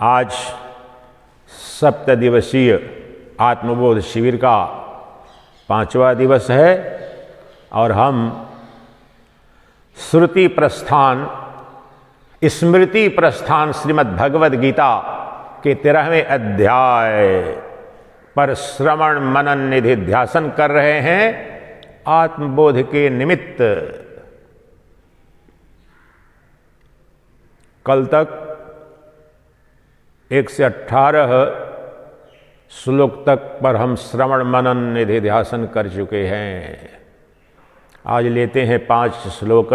आज सप्तदिवसीय आत्मबोध शिविर का 5वां दिवस है और हम श्रुति प्रस्थान स्मृति प्रस्थान श्रीमद् भगवद गीता के 13वें अध्याय पर श्रवण मनन निधि ध्यासन कर रहे हैं आत्मबोध के निमित्त। कल तक 1 से 18 श्लोक तक पर हम श्रवण मनन निधि ध्यासन कर चुके हैं। आज लेते हैं 5 श्लोक।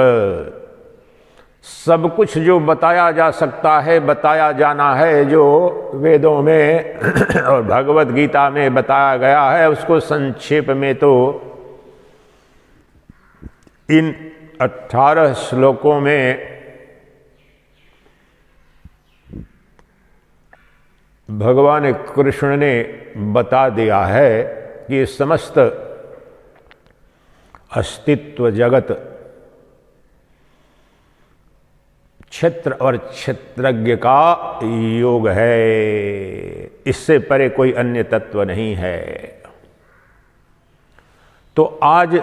सब कुछ जो बताया जा सकता है बताया जाना है, जो वेदों में और भगवत गीता में बताया गया है, उसको संक्षेप में तो इन 18 श्लोकों में भगवान कृष्ण ने बता दिया है कि समस्त अस्तित्व जगत क्षेत्र और क्षेत्रज्ञ का योग है, इससे परे कोई अन्य तत्व नहीं है। तो आज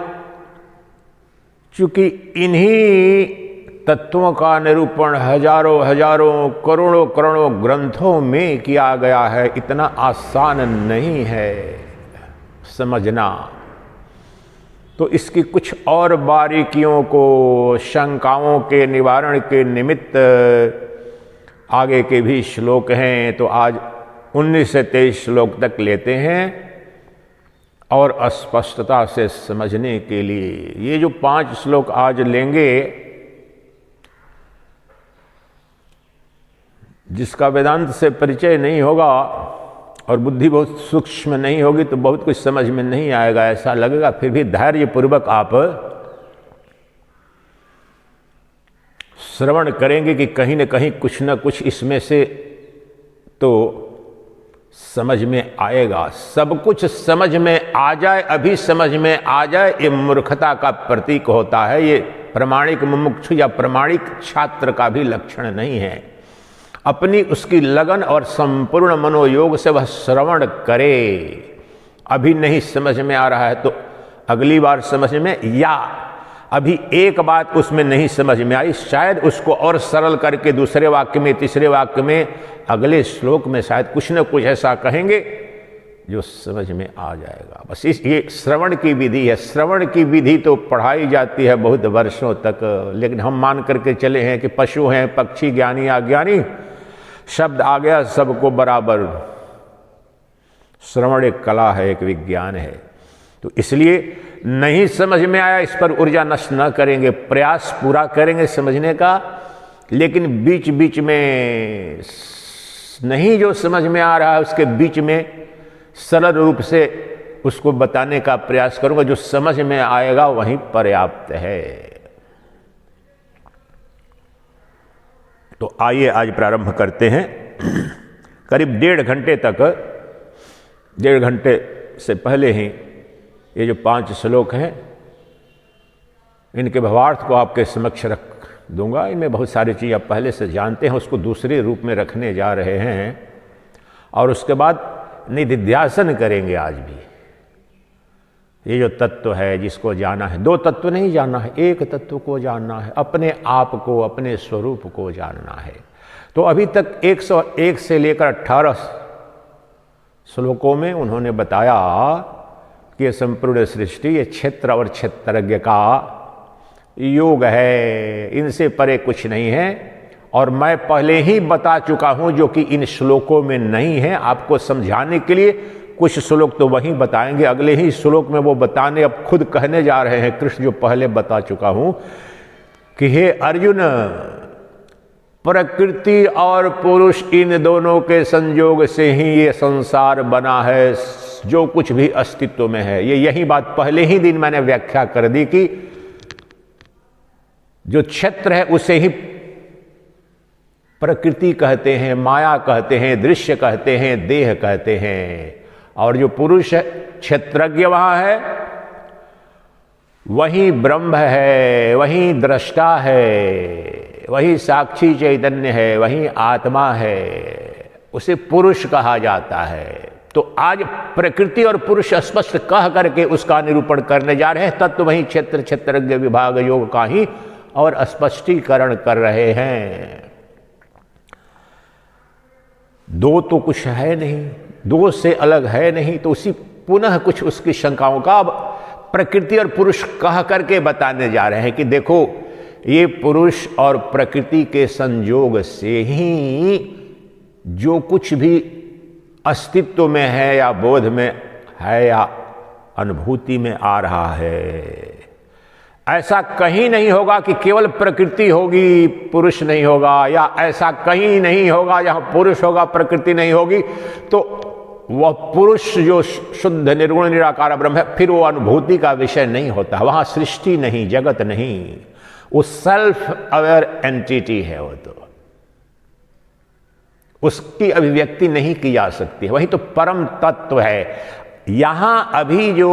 चूंकि इन्हीं तत्वों का निरूपण हजारों हजारों करोड़ों करोड़ों ग्रंथों में किया गया है, इतना आसान नहीं है समझना। तो इसकी कुछ और बारीकियों को शंकाओं के निवारण के निमित्त आगे के भी श्लोक हैं, तो आज 19 से 23 श्लोक तक लेते हैं और स्पष्टता से समझने के लिए। ये जो 5 श्लोक आज लेंगे, जिसका वेदांत से परिचय नहीं होगा और बुद्धि बहुत सूक्ष्म नहीं होगी तो बहुत कुछ समझ में नहीं आएगा, ऐसा लगेगा। फिर भी धैर्यपूर्वक आप श्रवण करेंगे कि कहीं न कहीं कुछ न कुछ इसमें से तो समझ में आएगा। सब कुछ समझ में आ जाए, अभी समझ में आ जाए, ये मूर्खता का प्रतीक होता है। ये प्रामाणिक मुमुक्षु या प्रामाणिक छात्र का भी लक्षण नहीं है। अपनी उसकी लगन और संपूर्ण मनोयोग से वह श्रवण करे। अभी नहीं समझ में आ रहा है तो अगली बार समझ में, या अभी एक बात उसमें नहीं समझ में आई, शायद उसको और सरल करके दूसरे वाक्य में, तीसरे वाक्य में, अगले श्लोक में शायद कुछ न कुछ ऐसा कहेंगे जो समझ में आ जाएगा। बस ये श्रवण की विधि है। श्रवण की विधि तो पढ़ाई जाती है बहुत वर्षों तक, लेकिन हम मान करके चले हैं कि पशु हैं, पक्षी, ज्ञानी अज्ञानी, शब्द आ गया सबको बराबर। श्रवण एक कला है, एक विज्ञान है। तो इसलिए नहीं समझ में आया, इस पर ऊर्जा नष्ट न करेंगे, प्रयास पूरा करेंगे समझने का। लेकिन बीच बीच में नहीं जो समझ में आ रहा है उसके बीच में सरल रूप से उसको बताने का प्रयास करूंगा। जो समझ में आएगा वहीं पर्याप्त है। तो आइए आज प्रारंभ करते हैं। करीब 1.5 घंटे तक, 1.5 घंटे से पहले ही ये जो 5 श्लोक हैं, इनके भावार्थ को आपके समक्ष रख दूंगा। इनमें बहुत सारी चीज़ आप पहले से जानते हैं, उसको दूसरे रूप में रखने जा रहे हैं और उसके बाद निधिध्यासन करेंगे। आज भी ये जो तत्व है जिसको जाना है, 2 तत्व नहीं जानना है, एक तत्व को जानना है, अपने आप को, अपने स्वरूप को जानना है। तो अभी तक 101 से लेकर 18 श्लोकों में उन्होंने बताया कि ये संपूर्ण सृष्टि, ये क्षेत्र और क्षेत्रज्ञ का योग है, इनसे परे कुछ नहीं है। और मैं पहले ही बता चुका हूं जो कि इन श्लोकों में नहीं है। आपको समझाने के लिए कुछ श्लोक तो वहीं बताएंगे, अगले ही श्लोक में वो बताने अब खुद कहने जा रहे हैं कृष्ण, जो पहले बता चुका हूं कि हे अर्जुन, प्रकृति और पुरुष इन दोनों के संयोग से ही ये संसार बना है, जो कुछ भी अस्तित्व में है। यही बात पहले ही दिन मैंने व्याख्या कर दी कि जो क्षेत्र है उसे ही प्रकृति कहते हैं, माया कहते हैं, दृश्य कहते हैं, देह कहते हैं। और जो पुरुष है, क्षेत्रज्ञ वहां है, वही ब्रह्म है, वही दृष्टा है, वही साक्षी चैतन्य है, वही आत्मा है। उसे पुरुष कहा जाता है। तो आज प्रकृति और पुरुष स्पष्ट कह करके उसका निरूपण करने जा रहे हैं। तत्व वहीं क्षेत्र क्षेत्रज्ञ विभाग योग का ही और स्पष्टीकरण कर रहे हैं। दो तो कुछ है नहीं, दो से अलग है नहीं, तो उसी पुनः कुछ उसकी शंकाओं का अब प्रकृति और पुरुष कह करके बताने जा रहे हैं कि देखो, ये पुरुष और प्रकृति के संयोग से ही जो कुछ भी अस्तित्व में है या बोध में है या अनुभूति में आ रहा है, ऐसा कहीं नहीं होगा कि केवल प्रकृति होगी पुरुष नहीं होगा, या ऐसा कहीं नहीं होगा जहां पुरुष होगा प्रकृति नहीं होगी। तो वह पुरुष जो शुद्ध निर्गुण निराकार ब्रह्म है, फिर वो अनुभूति का विषय नहीं होता। वहां सृष्टि नहीं, जगत नहीं, वो सेल्फ अवेयर एंटिटी है। वो तो उसकी अभिव्यक्ति नहीं की जा सकती है, वही तो परम तत्व है। यहां अभी जो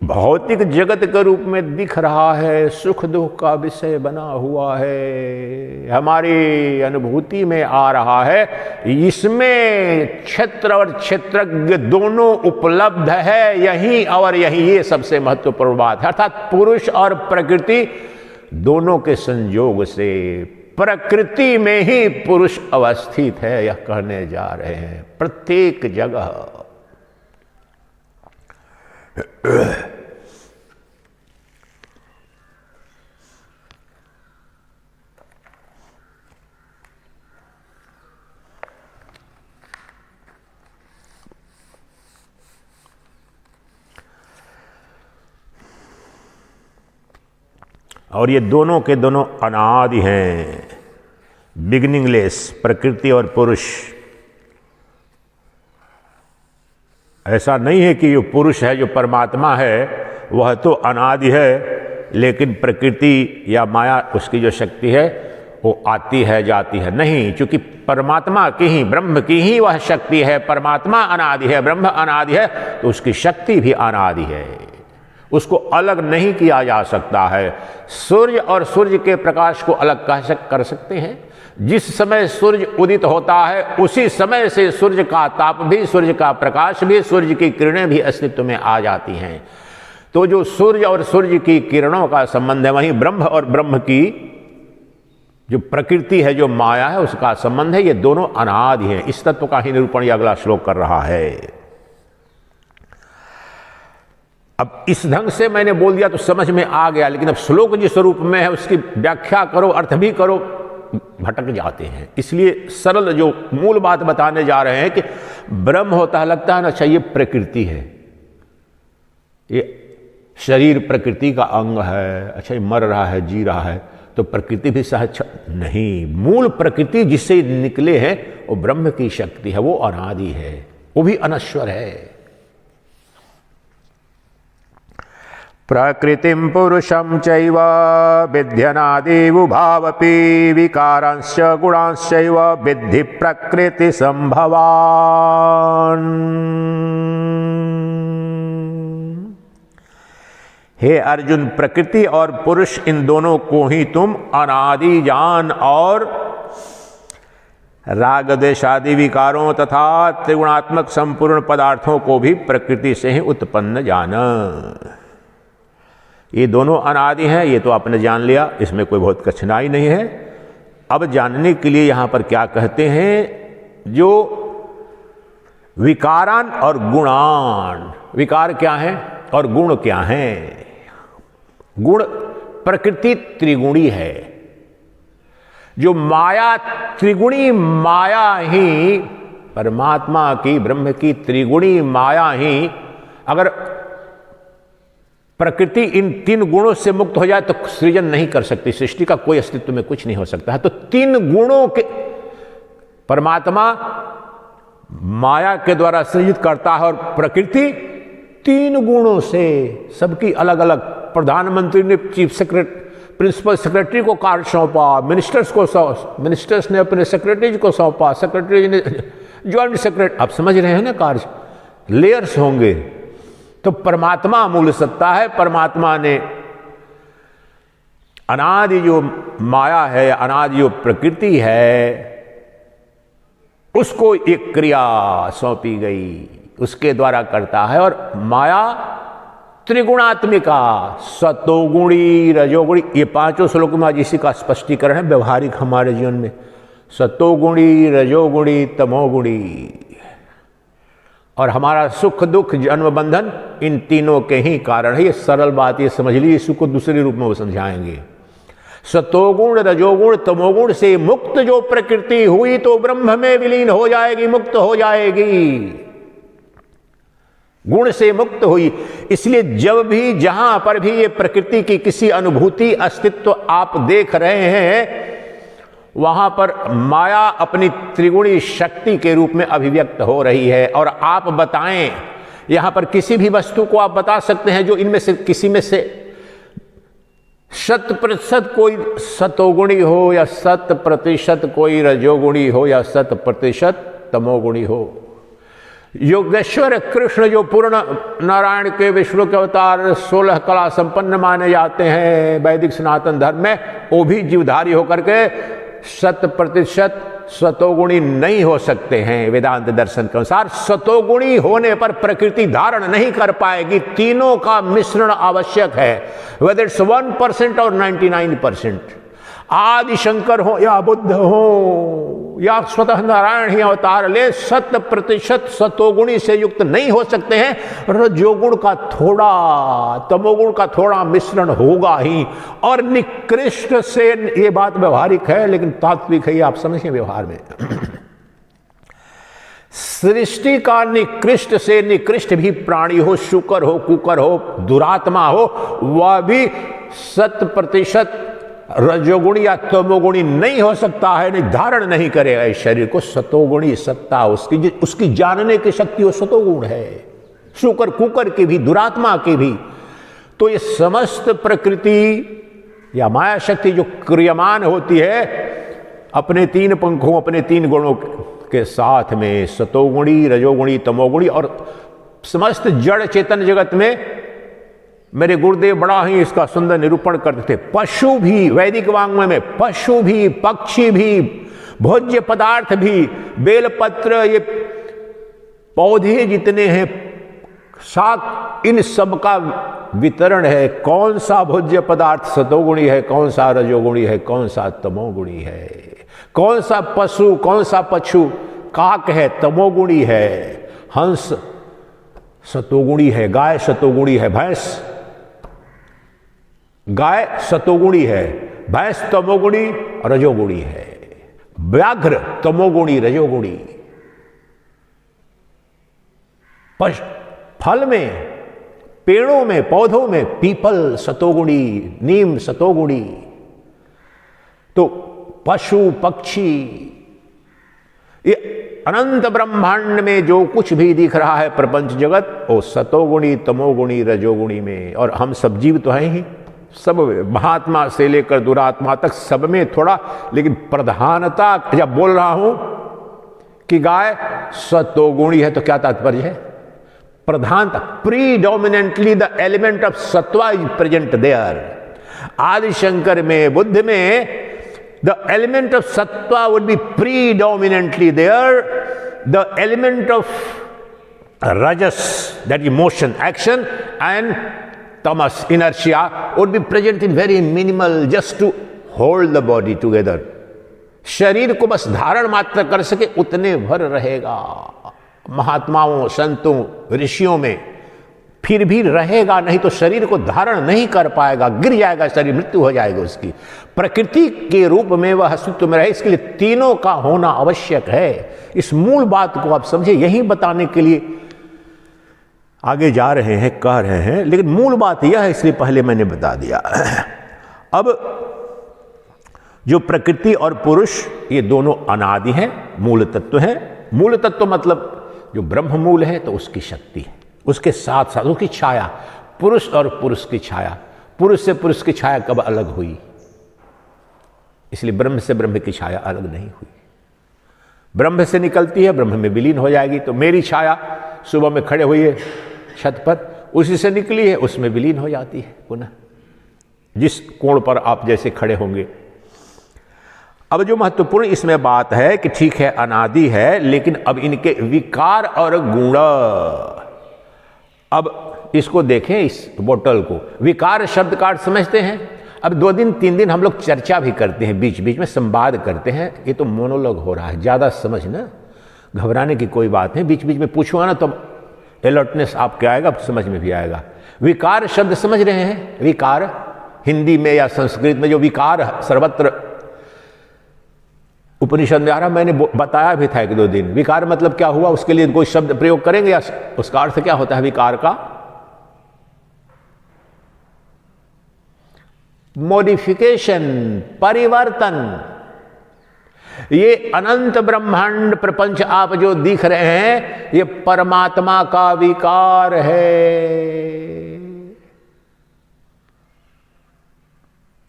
भौतिक जगत के रूप में दिख रहा है, सुख दुख का विषय बना हुआ है, हमारी अनुभूति में आ रहा है, इसमें क्षेत्र और क्षेत्रज्ञ दोनों उपलब्ध है। यही और यही ये सबसे महत्वपूर्ण बात है। अर्थात पुरुष और प्रकृति दोनों के संयोग से प्रकृति में ही पुरुष अवस्थित है, यह कहने जा रहे हैं। प्रत्येक जगह और ये दोनों के दोनों अनादि हैं, बिगिनिंगलेस, प्रकृति और पुरुष। ऐसा नहीं है कि जो पुरुष है, जो परमात्मा है, वह तो अनादि है, लेकिन प्रकृति या माया उसकी जो शक्ति है वो आती है जाती है। नहीं, क्योंकि परमात्मा की ही, ब्रह्म की ही वह शक्ति है। परमात्मा अनादि है, ब्रह्म अनादि है, तो उसकी शक्ति भी अनादि है, उसको अलग नहीं किया जा सकता है। सूर्य और सूर्य के प्रकाश को अलग कर सकते हैं? जिस समय सूर्य उदित होता है उसी समय से सूर्य का ताप भी, सूर्य का प्रकाश भी, सूर्य की किरणें भी अस्तित्व में आ जाती हैं। तो जो सूर्य और सूर्य की किरणों का संबंध है, वहीं ब्रह्म और ब्रह्म की जो प्रकृति है, जो माया है, उसका संबंध है। ये दोनों अनादि हैं। इस तत्व का ही निरूपण ये अगला श्लोक कर रहा है। अब इस ढंग से मैंने बोल दिया तो समझ में आ गया, लेकिन अब श्लोक जिस स्वरूप में है उसकी व्याख्या करो, अर्थ भी करो, भटक जाते हैं। इसलिए सरल जो मूल बात बताने जा रहे हैं कि ब्रह्म होता है, लगता है ना, अच्छा ये प्रकृति है, ये शरीर प्रकृति का अंग है, अच्छा ये मर रहा है, जी रहा है, तो प्रकृति भी सहज नहीं। मूल प्रकृति जिससे निकले हैं वो ब्रह्म की शक्ति है, वो अनादि है, वो भी अनश्वर है। प्रकृतिं पुरुषं चैव विध्यनादिवुभावपि विकारांश्च गुणांश्चैव विद्धि प्रकृति संभवान्। हे अर्जुन, प्रकृति और पुरुष इन दोनों को ही तुम अनादि जान, और राग द्वेष आदि विकारों तथा त्रिगुणात्मक संपूर्ण पदार्थों को भी प्रकृति से ही उत्पन्न जान। ये दोनों अनादि हैं, ये तो आपने जान लिया, इसमें कोई बहुत कठिनाई नहीं है। अब जानने के लिए यहां पर क्या कहते हैं, जो विकारान और गुणान, विकार क्या है और गुण क्या है। गुण, प्रकृति त्रिगुणी है, जो माया त्रिगुणी माया ही, परमात्मा की, ब्रह्म की त्रिगुणी माया ही, अगर प्रकृति इन तीन गुणों से मुक्त हो जाए तो सृजन नहीं कर सकती, सृष्टि का कोई अस्तित्व में कुछ नहीं हो सकता है। तो तीन गुणों के परमात्मा माया के द्वारा सृजित करता है, और प्रकृति तीन गुणों से, सबकी अलग अलग, प्रधानमंत्री ने चीफ सेक्रेटरी, प्रिंसिपल सेक्रेटरी को कार्य सौंपा, मिनिस्टर्स ने अपने सेक्रेटरी को सौंपा, सेक्रेटरी ने ज्वाइंट सेक्रेटरी, आप समझ रहे हैं ना, कार्य लेयर्स होंगे। तो परमात्मा मूल सत्ता है, परमात्मा ने अनादि जो माया है, अनादि जो प्रकृति है, उसको एक क्रिया सौंपी गई, उसके द्वारा करता है। और माया त्रिगुणात्मिका, सतोगुणी, रजोगुणी, ये पांचों श्लोक में आज इसी का स्पष्टीकरण है व्यवहारिक हमारे जीवन में। सतोगुणी, रजोगुणी, तमोगुणी, और हमारा सुख दुख जन्म बंधन इन तीनों के ही कारण है। ये सरल बात, ये समझ लीजिए, इसको दूसरे रूप में वो समझाएंगे। सतोगुण, रजोगुण, तमोगुण से मुक्त जो प्रकृति हुई तो ब्रह्म में विलीन हो जाएगी, मुक्त हो जाएगी। गुण से मुक्त हुई। इसलिए जब भी जहां पर भी ये प्रकृति की किसी अनुभूति अस्तित्व आप देख रहे हैं, वहां पर माया अपनी त्रिगुणी शक्ति के रूप में अभिव्यक्त हो रही है। और आप बताएं, यहां पर किसी भी वस्तु को आप बता सकते हैं जो इनमें से किसी में से 100% कोई सतोगुणी हो, या 100% कोई रजोगुणी हो, या 100% तमोगुणी हो। योगेश्वर कृष्ण जो पूर्ण नारायण के विष्णु के अवतार 16 कला संपन्न माने जाते हैं वैदिक सनातन धर्म में, वो भी जीवधारी होकर के 100% सतोगुणी नहीं हो सकते हैं। वेदांत दर्शन के अनुसार सतोगुणी होने पर प्रकृति धारण नहीं कर पाएगी। तीनों का मिश्रण आवश्यक है, वेदर इट्स 1% और 99%। आदि शंकर हो या बुद्ध हो या स्वतः नारायण ही अवतार ले, 100% सतोगुणी से युक्त नहीं हो सकते हैं। रजोगुण का थोड़ा, तमोगुण का थोड़ा मिश्रण होगा ही। और निकृष्ट से, ये बात व्यवहारिक है लेकिन तात्विक है, ये आप समझिए व्यवहार में। सृष्टि का निकृष्ट से निकृष्ट भी प्राणी हो, शुकर हो, कुकर हो, दुरात्मा हो, वह भी 100% रजोगुणी या तमोगुणी नहीं हो सकता है, नहीं धारण नहीं करेगा इस शरीर को। सतोगुणी सत्ता उसकी जानने की शक्ति वो सतोगुण है, शुकर कुकर की भी, दुरात्मा की भी। तो ये समस्त प्रकृति या माया शक्ति जो क्रियमान होती है अपने 3 पंखों, अपने 3 गुणों के साथ में, सतोगुणी, रजोगुणी, तमोगुणी, और समस्त जड़ चेतन जगत में मेरे गुरुदेव बड़ा ही इसका सुंदर निरूपण करते थे। पशु भी, वैदिक वाङ्मय में पशु भी, पक्षी भी, भोज्य पदार्थ भी, बेलपत्र, ये पौधे जितने हैं, शाक, इन सब का वितरण है। कौन सा भोज्य पदार्थ सतोगुणी है, कौन सा रजोगुणी है, कौन सा तमोगुणी है, कौन सा पशु, कौन सा पशु, काक है तमोगुणी है, हंस सतोगुणी है, गाय सतोगुणी है, भैंस, गाय सतोगुणी है, भैंस तमोगुणी रजोगुणी है, व्याघ्र तमोगुणी रजोगुणी। फल में, पेड़ों में, पौधों में पीपल सतोगुणी, नीम सतोगुणी। तो पशु पक्षी, ये अनंत ब्रह्मांड में जो कुछ भी दिख रहा है प्रपंच जगत, वो सतोगुणी, तमोगुणी, रजोगुणी में। और हम सब जीव तो हैं ही, सब महात्मा से लेकर दुरात्मा तक सब में थोड़ा, लेकिन प्रधानता जब बोल रहा हूं कि गाय सतोगुणी है तो क्या तात्पर्य है? प्रधानता, predominantly the element of sattva is present there. Adi Shankar में, बुद्ध में, the element of sattva would be predominantly there. The element of rajas, that is motion, action, and tamas, inertia, would be present in very minimal, just to hold the body together. शरीर को बस धारण मात्र कर सके उतने भर रहेगा महात्माओं, संतों, ऋषियों में, फिर भी रहेगा, नहीं तो शरीर को धारण नहीं कर पाएगा, गिर जाएगा शरीर, मृत्यु हो जाएगा उसकी। प्रकृति के रूप में वह अस्तित्व में रहे, इसके लिए तीनों का होना आवश्यक है। इस मूल बात को आप समझे, यही बताने के लिए आगे जा रहे हैं, कह रहे हैं, लेकिन मूल बात यह है, इसलिए पहले मैंने बता दिया। अब जो प्रकृति और पुरुष, ये दोनों अनादि हैं, मूल तत्व हैं। मूल तत्व मतलब जो ब्रह्म मूल है, तो उसकी शक्ति है, उसके साथ साथ उसकी छाया, पुरुष और पुरुष की छाया। पुरुष से पुरुष की छाया कब अलग हुई? इसलिए ब्रह्म से ब्रह्म की छाया अलग नहीं हुई। ब्रह्म से निकलती है, ब्रह्म में विलीन हो जाएगी। तो मेरी छाया सुबह में खड़े हुई है छत पर, उसी से निकली है, उसमें विलीन हो जाती है पुनः, जिस कोण पर आप जैसे खड़े होंगे। अब जो महत्वपूर्ण इसमें बात है कि ठीक है अनादि है, लेकिन अब इनके विकार और गुण, अब इसको देखें, इस बोतल को विकार शब्द का अर्थ समझते हैं। अब 2 दिन 3 दिन हम लोग चर्चा भी करते हैं, बीच बीच में संवाद करते हैं। ये तो मोनोलॉग हो रहा है, ज़्यादा समझ ना, घबराने की कोई बात नहीं। बीच बीच में पूछूंगा ना तो अलर्टनेस आपके आएगा, समझ में भी आएगा। विकार शब्द समझ रहे हैं? विकार हिंदी में या संस्कृत में जो विकार सर्वत्र उपनिषद में आ रहा, मैंने बताया भी था 1-2 दिन। विकार मतलब क्या हुआ, उसके लिए कोई शब्द प्रयोग करेंगे या उसका अर्थ क्या होता है विकार का? मॉडिफिकेशन, परिवर्तन। ये अनंत ब्रह्मांड प्रपंच आप जो दिख रहे हैं, ये परमात्मा का विकार है।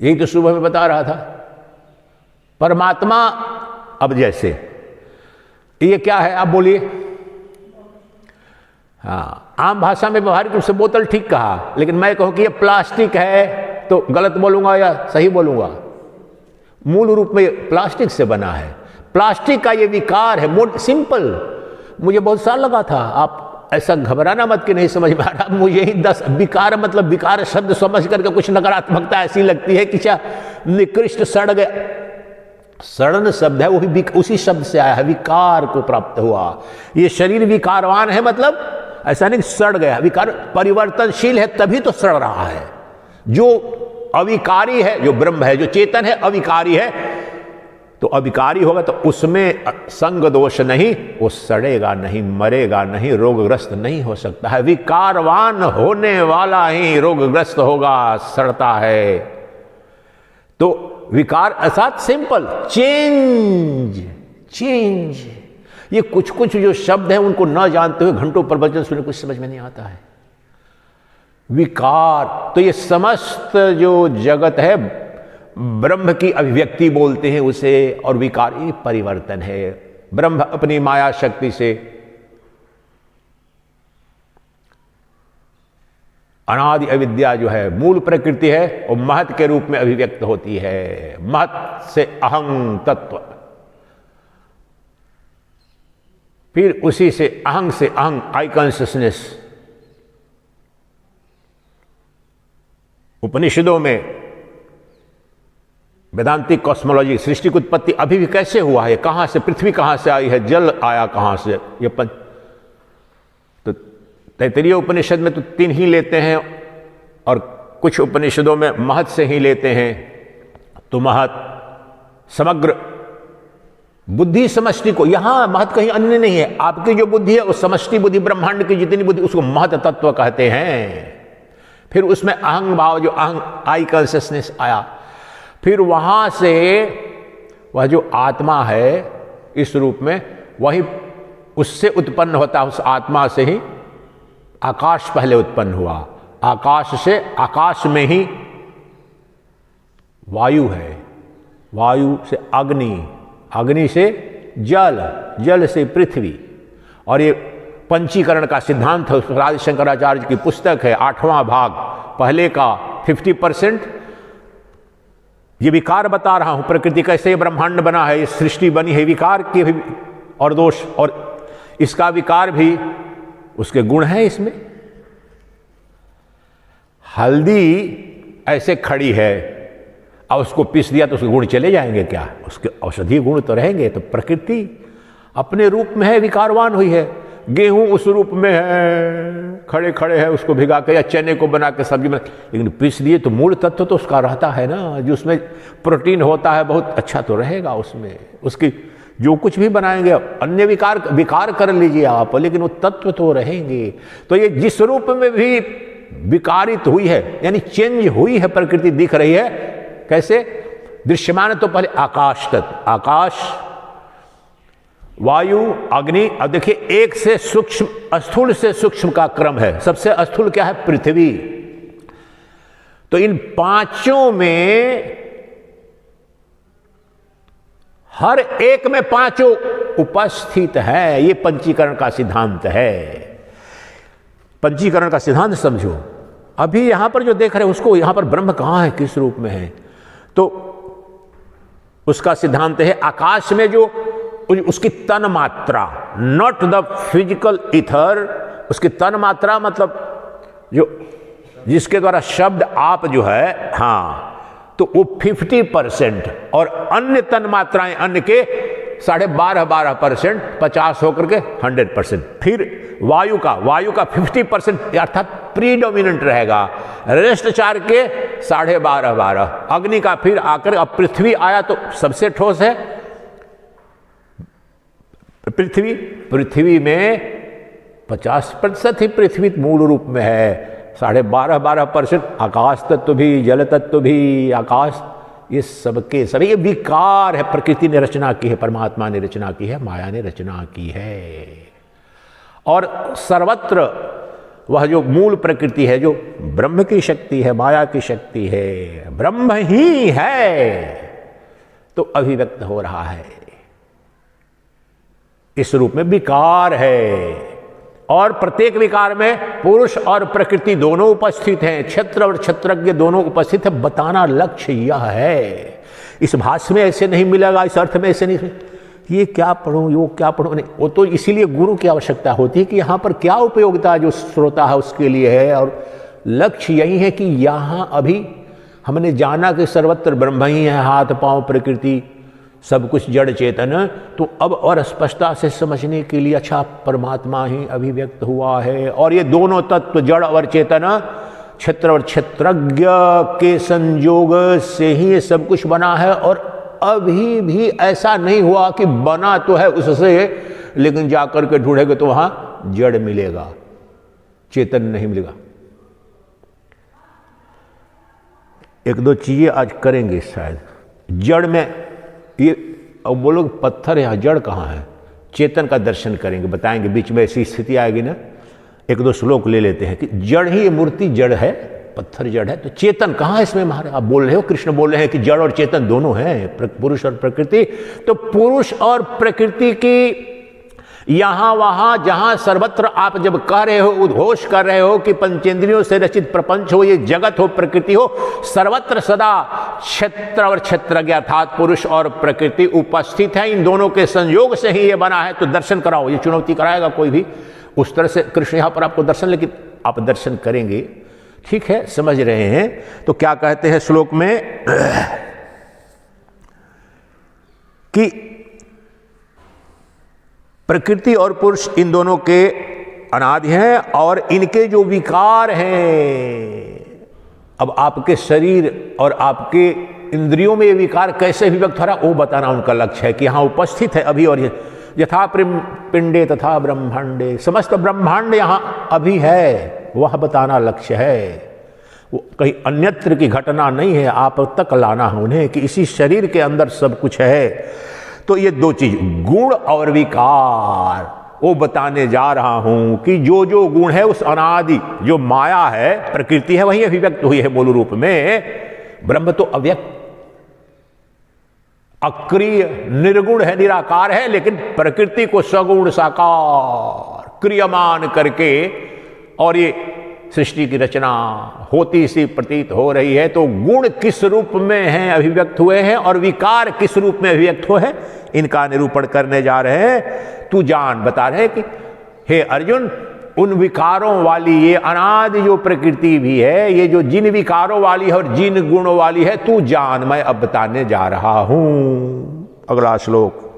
यही तो सुबह में बता रहा था। परमात्मा, अब जैसे ये क्या है आप बोलिए? हाँ, आम भाषा में व्यवहारिक रूप से बोतल ठीक कहा, लेकिन मैं कहूं कि ये प्लास्टिक है तो गलत बोलूंगा या सही बोलूंगा? मूल रूप में प्लास्टिक से बना है। प्लास्टिक का ये विकार है, सिंपल। मुझे बहुत साल लगा था, आप ऐसा घबराना मत कि नहीं समझ में आ रहा। मुझे ही 10 विकार मतलब विकार शब्द समझ करके कुछ नकारात्मकता ऐसी लगती है कि क्या निकृष्ट सड़ गया। सड़न शब्द है, वो भी उसी शब्द से आया है, विकार को प्राप्त हुआ। ये शरीर विकारवान है, मतलब ऐसा नहीं सड़ गया। विकार परिवर्तनशील है, तभी तो सड़ रहा है। जो अविकारी है, जो ब्रह्म है, जो चेतन है, अविकारी है, तो अविकारी होगा तो उसमें संग दोष नहीं, वो सड़ेगा नहीं, मरेगा नहीं, रोगग्रस्त नहीं हो सकता है। विकारवान होने वाला ही रोगग्रस्त होगा, सड़ता है। तो विकार अर्थात सिंपल चेंज। ये कुछ कुछ जो शब्द हैं उनको न जानते हुए घंटों प्रवचन सुने कुछ समझ में नहीं आता है। विकार, तो ये समस्त जो जगत है ब्रह्म की अभिव्यक्ति बोलते हैं उसे, और विकार ये परिवर्तन है। ब्रह्म अपनी माया शक्ति से अनादि अविद्या जो है मूल प्रकृति है, और महत के रूप में अभिव्यक्त होती है। महत से अहं तत्व, फिर उसी से अहं से अहं आई कॉन्शियसनेस। उपनिषदों में वेदांतिक कॉस्मोलॉजी, सृष्टि की उत्पत्ति अभी भी कैसे हुआ है, कहां से, पृथ्वी कहां से आई है, जल आया कहां से, ये तो तैत्तिरीय उपनिषद में तो 3 ही लेते हैं, और कुछ उपनिषदों में महत से ही लेते हैं। तो महत समग्र बुद्धि समष्टि को, यहां महत कहीं अन्य नहीं है। आपकी जो बुद्धि है उस समष्टि बुद्धि, ब्रह्मांड की जितनी बुद्धि, उसको महत तत्व कहते हैं। फिर उसमें अहंग भाव, जो अहंग आई कॉन्शियसनेस आया, फिर वहां से वह जो आत्मा है इस रूप में, वही उससे उत्पन्न होता है। उस आत्मा से ही आकाश पहले उत्पन्न हुआ, आकाश से, आकाश में ही वायु है, वायु से अग्नि, अग्नि से जल, जल से पृथ्वी। और ये पंचीकरण का सिद्धांत है, आदि शंकराचार्य की पुस्तक है, 8वां भाग, पहले का 50%। ये विकार बता रहा हूं, प्रकृति कैसे ब्रह्मांड बना है, ये सृष्टि बनी है, विकार के भी और दोष, और इसका विकार भी उसके गुण हैं इसमें। हल्दी ऐसे खड़ी है और उसको पीस दिया तो उसके गुण चले जाएंगे क्या? उसके औषधीय गुण तो रहेंगे। तो प्रकृति अपने रूप में है, विकारवान हुई है। गेहूं उस रूप में है, खड़े खड़े है, उसको भिगा के या चने को बना के सब्जी में, लेकिन पीस दिए तो मूल तत्व तो उसका रहता है ना, जो उसमें प्रोटीन होता है बहुत अच्छा तो रहेगा उसमें। उसकी जो कुछ भी बनाएंगे, अन्य विकार कर लीजिए आप, लेकिन वो तत्व तो रहेंगे। तो ये जिस रूप में भी विकारित हुई है, यानी चेंज हुई है, प्रकृति दिख रही है। कैसे दृश्यमान? तो पहले आकाश तत्व, आकाश, वायु, अग्नि। अब देखिए, एक से सूक्ष्म, स्थूल से सूक्ष्म का क्रम है। सबसे स्थूल क्या है? पृथ्वी। तो इन पांचों में, हर एक में पांचों उपस्थित है। ये पंचीकरण का सिद्धांत है। पंचीकरण का सिद्धांत समझो। अभी यहां पर जो देख रहे हैं उसको, यहां पर ब्रह्म कहां है, किस रूप में है? तो उसका सिद्धांत है आकाश में जो उसकी तन मात्रा, नॉट द फिजिकल ईथर, उसकी तन मात्रा मतलब जो जिसके द्वारा शब्द आप जो है, हाँ, तो वो 50% और अन्य तन मात्राएं अन्य के 12.5% 50 होकर के 100%। फिर वायु का 50% अर्थात प्रीडोमिनेंट रहेगा, रेस्ट 4 के 12.5। अग्नि का फिर आकर, अब पृथ्वी आया तो सबसे ठोस है पृथ्वी में 50% ही पृथ्वी मूल रूप में है, 12.5% आकाश तत्व भी, जल तत्व भी, आकाश, ये सबके सभी ये विकार है। प्रकृति ने रचना की है, परमात्मा ने रचना की है, माया ने रचना की है। और सर्वत्र वह जो मूल प्रकृति है, जो ब्रह्म की शक्ति है, माया की शक्ति है, ब्रह्म ही है, तो अभिव्यक्त हो रहा है, इस रूप में विकार है। और प्रत्येक विकार में पुरुष और प्रकृति दोनों उपस्थित हैं, क्षेत्र और क्षेत्रज्ञ दोनों उपस्थित है। बताना लक्ष्य यह है। इस भाष्य में ऐसे नहीं मिलेगा, इस अर्थ में ऐसे नहीं, ये क्या पढ़ूं, यो क्या पढ़ूं, नहीं। वो तो इसीलिए गुरु की आवश्यकता होती है कि यहाँ पर क्या उपयोगिता जो श्रोता है उसके लिए है। और लक्ष्य यही है कि यहाँ अभी हमने जाना कि सर्वत्र ब्रह्म ही है, हाथ पांव प्रकृति सब कुछ जड़ चेतन, तो अब और स्पष्टता से समझने के लिए अच्छा परमात्मा ही अभिव्यक्त हुआ है। और ये दोनों तत्व जड़ और चेतन, क्षेत्र और क्षेत्रज्ञ के संयोग से ही ये सब कुछ बना है। और अभी भी ऐसा नहीं हुआ कि बना तो है उससे, लेकिन जाकर के ढूंढेंगे तो वहां जड़ मिलेगा, चेतन नहीं मिलेगा। एक दो चीजें आज करेंगे शायद। जड़ में ये, अब बोलो पत्थर है, यहाँ जड़ कहाँ है, चेतन का दर्शन करेंगे, बताएंगे। बीच में ऐसी स्थिति आएगी ना, एक दो श्लोक ले लेते हैं कि जड़ ही, ये मूर्ति जड़ है, पत्थर जड़ है, तो चेतन कहाँ है इसमें महाराज? आप बोल रहे हो, कृष्ण बोल रहे हैं कि जड़ और चेतन दोनों हैं, पुरुष और प्रकृति। तो पुरुष और प्रकृति की यहां वहां जहां सर्वत्र आप जब कह रहे हो, उद्घोष कर रहे हो कि पंचेंद्रियों से रचित प्रपंच हो, ये जगत हो, प्रकृति हो, सर्वत्र सदा क्षेत्र और क्षेत्रज्ञ अर्थात पुरुष और प्रकृति उपस्थित है। इन दोनों के संयोग से ही ये बना है। तो दर्शन कराओ, ये चुनौती कराएगा कोई भी। उस तरह से कृष्ण यहां पर आपको दर्शन, लेकिन आप दर्शन करेंगे, ठीक है, समझ रहे हैं। तो क्या कहते हैं श्लोक में कि प्रकृति और पुरुष इन दोनों के अनादि हैं और इनके जो विकार हैं, अब आपके शरीर और आपके इंद्रियों में ये विकार कैसे अभिव्यक्त हो रहा, वो बताना उनका लक्ष्य है कि यहां उपस्थित है अभी। और यथा पिंडे तथा ब्रह्मांडे, समस्त ब्रह्मांड यहां अभी है, वह बताना लक्ष्य है। वो कहीं अन्यत्र की घटना नहीं है, आप तक लाना है उन्हें कि इसी शरीर के अंदर सब कुछ है। तो ये दो चीज, गुण और विकार, वो बताने जा रहा हूं कि जो जो गुण है उस अनादि जो माया है, प्रकृति है, वही अभिव्यक्त हुई है मूल रूप में। ब्रह्म तो अव्यक्त, अक्रिय, निर्गुण है, निराकार है, लेकिन प्रकृति को सगुण साकार क्रियमान करके और ये सृष्टि की रचना होती सी प्रतीत हो रही है। तो गुण किस रूप में हैं, अभिव्यक्त हुए हैं, और विकार किस रूप में अभिव्यक्त हुए हैं, इनका निरूपण करने जा रहे हैं। तू जान, बता रहे कि हे अर्जुन, उन विकारों वाली ये अनादि जो प्रकृति भी है, ये जो जिन विकारों वाली है और जिन गुणों वाली है, तू जान, मैं अब बताने जा रहा हूं। अगला श्लोक,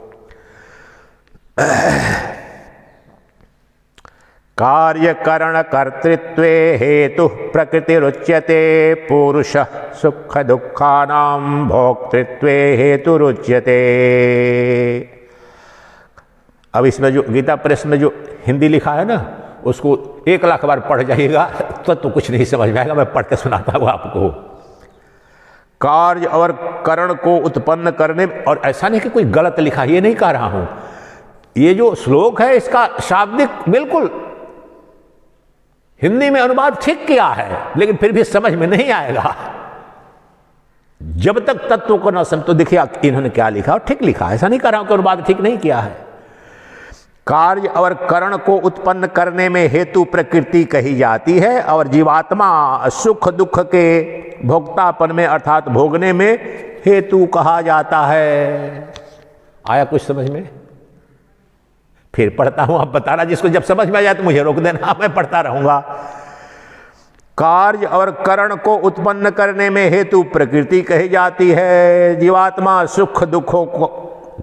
कार्य करण कर्तृत्वे हेतु प्रकृतिरुच्यते पुरुष सुख दुखानां भोक्तृत्वे हेतुरुच्यते। अब इसमें जो गीता प्रेस में जो हिंदी लिखा है ना, उसको 1 लाख बार पढ़ जाइएगा तो कुछ नहीं समझ में आएगा। मैं पढ़ के सुनाता हूं आपको। कार्य और करण को उत्पन्न करने, और ऐसा नहीं कि कोई गलत लिखा, ये नहीं कह रहा हूं। ये जो श्लोक है इसका शाब्दिक बिल्कुल हिंदी में अनुवाद ठीक किया है, लेकिन फिर भी समझ में नहीं आएगा जब तक तत्व को न समझ। तो देखिए इन्होंने क्या लिखा, और ठीक लिखा, ऐसा नहीं कर रहा हूं कि अनुवाद ठीक नहीं किया है। कार्य और करण को उत्पन्न करने में हेतु प्रकृति कही जाती है, और जीवात्मा सुख दुख के भोक्तापन में अर्थात भोगने में हेतु कहा जाता है। आया कुछ समझ में? फिर पढ़ता हूं, अब बताना, जिसको जब समझ में आ जाए तो मुझे रोक देना, मैं पढ़ता रहूंगा। कार्य और करण को उत्पन्न करने में हेतु प्रकृति कही जाती है। जीवात्मा सुख दुखों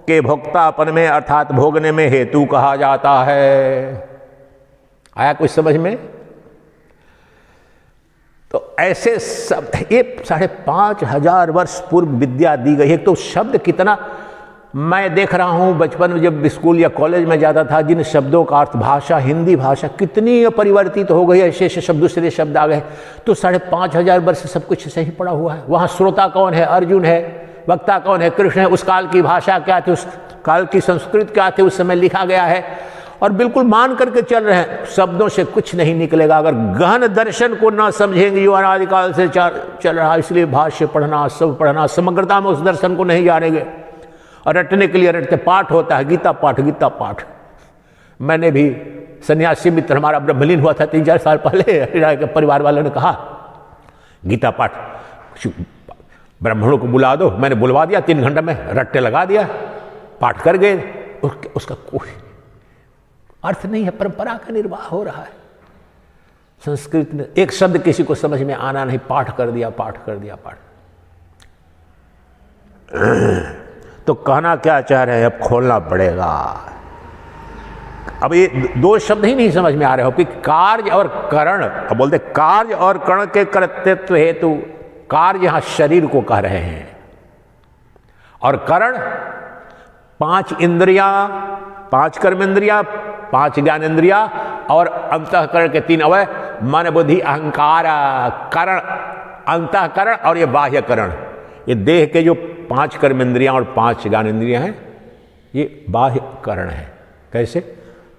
के भोक्तापन में अर्थात भोगने में हेतु कहा जाता है। आया कुछ समझ में? तो ऐसे शब्द, ये 5,500 वर्ष पूर्व विद्या दी गई है। तो शब्द कितना, मैं देख रहा हूं बचपन में जब स्कूल या कॉलेज में जाता था, जिन शब्दों का अर्थ भाषा, हिंदी भाषा कितनी परिवर्तित हो गई है, ऐसे ऐसे शब्द दूसरे शब्द आ गए। तो 5,500 वर्ष से सब कुछ सही पड़ा हुआ है। वहां श्रोता कौन है? अर्जुन है। वक्ता कौन है? कृष्ण है। उस काल की भाषा क्या थी, उस काल की संस्कृत क्या थी, उस समय लिखा गया है और बिल्कुल मान करके चल रहे हैं। शब्दों से कुछ नहीं निकलेगा अगर गहन दर्शन को ना समझेंगे। जो अनादिकाल से चल रहा है, इसलिए भाष्य पढ़ना, सब पढ़ना, समग्रता में उस दर्शन को नहीं जानेंगे। और रटने के लिए रटते, पाठ होता है, गीता पाठ, गीता पाठ। मैंने भी सन्यासी मित्र हमारा ब्रह्मलीन हुआ था 3-4 साल पहले, परिवार वालों ने कहा गीता पाठ ब्राह्मणों को बुला दो। मैंने बुलवा दिया, 3 घंटे में रट्टे लगा दिया, पाठ कर गए। उसका कोई अर्थ नहीं है, परंपरा का निर्वाह हो रहा है। संस्कृत में एक शब्द किसी को समझ में आना नहीं, पाठ कर दिया, पाठ कर दिया, पाठ। तो कहना क्या चाह रहे हैं, अब खोलना पड़ेगा। अब ये 2 शब्द ही नहीं समझ में आ रहे हो कि कार्य और करण। अब बोलते कार्य और करण के कर्तृत्व हेतु, कार्य यहां शरीर को कह रहे हैं और करण 5 इंद्रियां, 5 कर्मेंद्रियां, 5 ज्ञानेंद्रियां और अंतःकरण के 3 अवयव, मन बुद्धि अहंकार। करण अंतःकरण और ये बाह्यकरण, ये देह के जो 5 कर्मेंद्रियां और 5 ज्ञानेंद्रियां हैं, ये बाह्यकरण है। कैसे?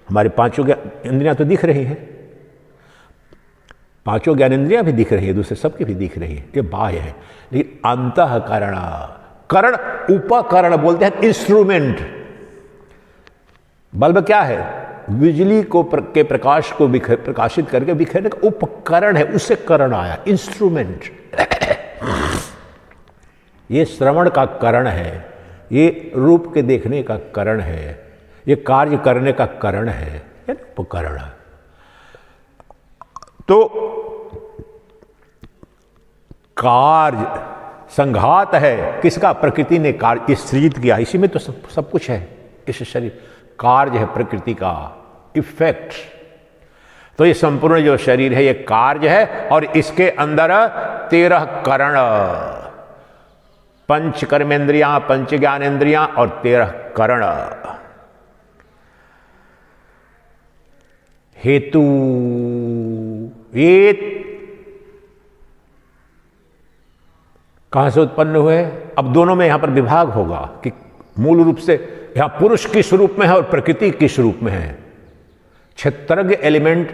हमारे 5 इंद्रियां तो दिख रही हैं, 5 ज्ञानेंद्रियां भी दिख रही है, दूसरे सबकी भी दिख रही है, ये बाह्य है। लेकिन अंतःकरण, करण उपकरण बोलते हैं, इंस्ट्रूमेंट। बल्ब क्या है? बिजली को के प्रकाश को प्रकाशित करके बिखेरने का उपकरण है, उससे करण आया, इंस्ट्रूमेंट। ये श्रवण का करण है, ये रूप के देखने का करण है, ये कार्य करने का करण है, ये उपकरण है। तो कार्य संघात है किसका? प्रकृति ने कार्य सृजित किया, इसी में तो सब कुछ है। इस शरीर कार्य है प्रकृति का, इफेक्ट। तो ये संपूर्ण जो शरीर है ये कार्य है और इसके अंदर 13 करण, 5 कर्मेंद्रियां, 5 ज्ञानेंद्रियां और 13 करण। हेतु, ये कहां से उत्पन्न हुए? अब दोनों में यहां पर विभाग होगा कि मूल रूप से यहां पुरुष किस रूप में है और प्रकृति किस रूप में है। क्षेत्रज्ञ एलिमेंट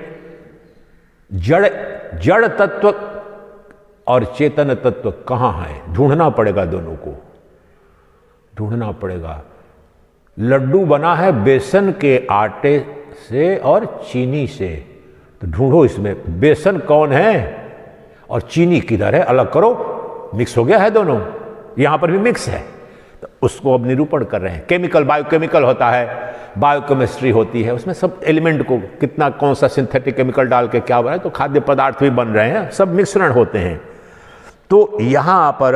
जड़ तत्व और चेतन तत्व कहां है? ढूंढना पड़ेगा, दोनों को ढूंढना पड़ेगा। लड्डू बना है बेसन के आटे से और चीनी से, तो ढूंढो इसमें बेसन कौन है और चीनी किधर है, अलग करो। मिक्स हो गया है दोनों, यहां पर भी मिक्स है, तो उसको अब निरूपण कर रहे हैं। केमिकल, बायोकेमिकल होता है, बायोकेमिस्ट्री होती है, उसमें सब एलिमेंट को कितना कौन सा सिंथेटिक केमिकल डाल के क्या बना है, तो खाद्य पदार्थ भी बन रहे हैं, सब मिश्रण होते हैं। तो यहां पर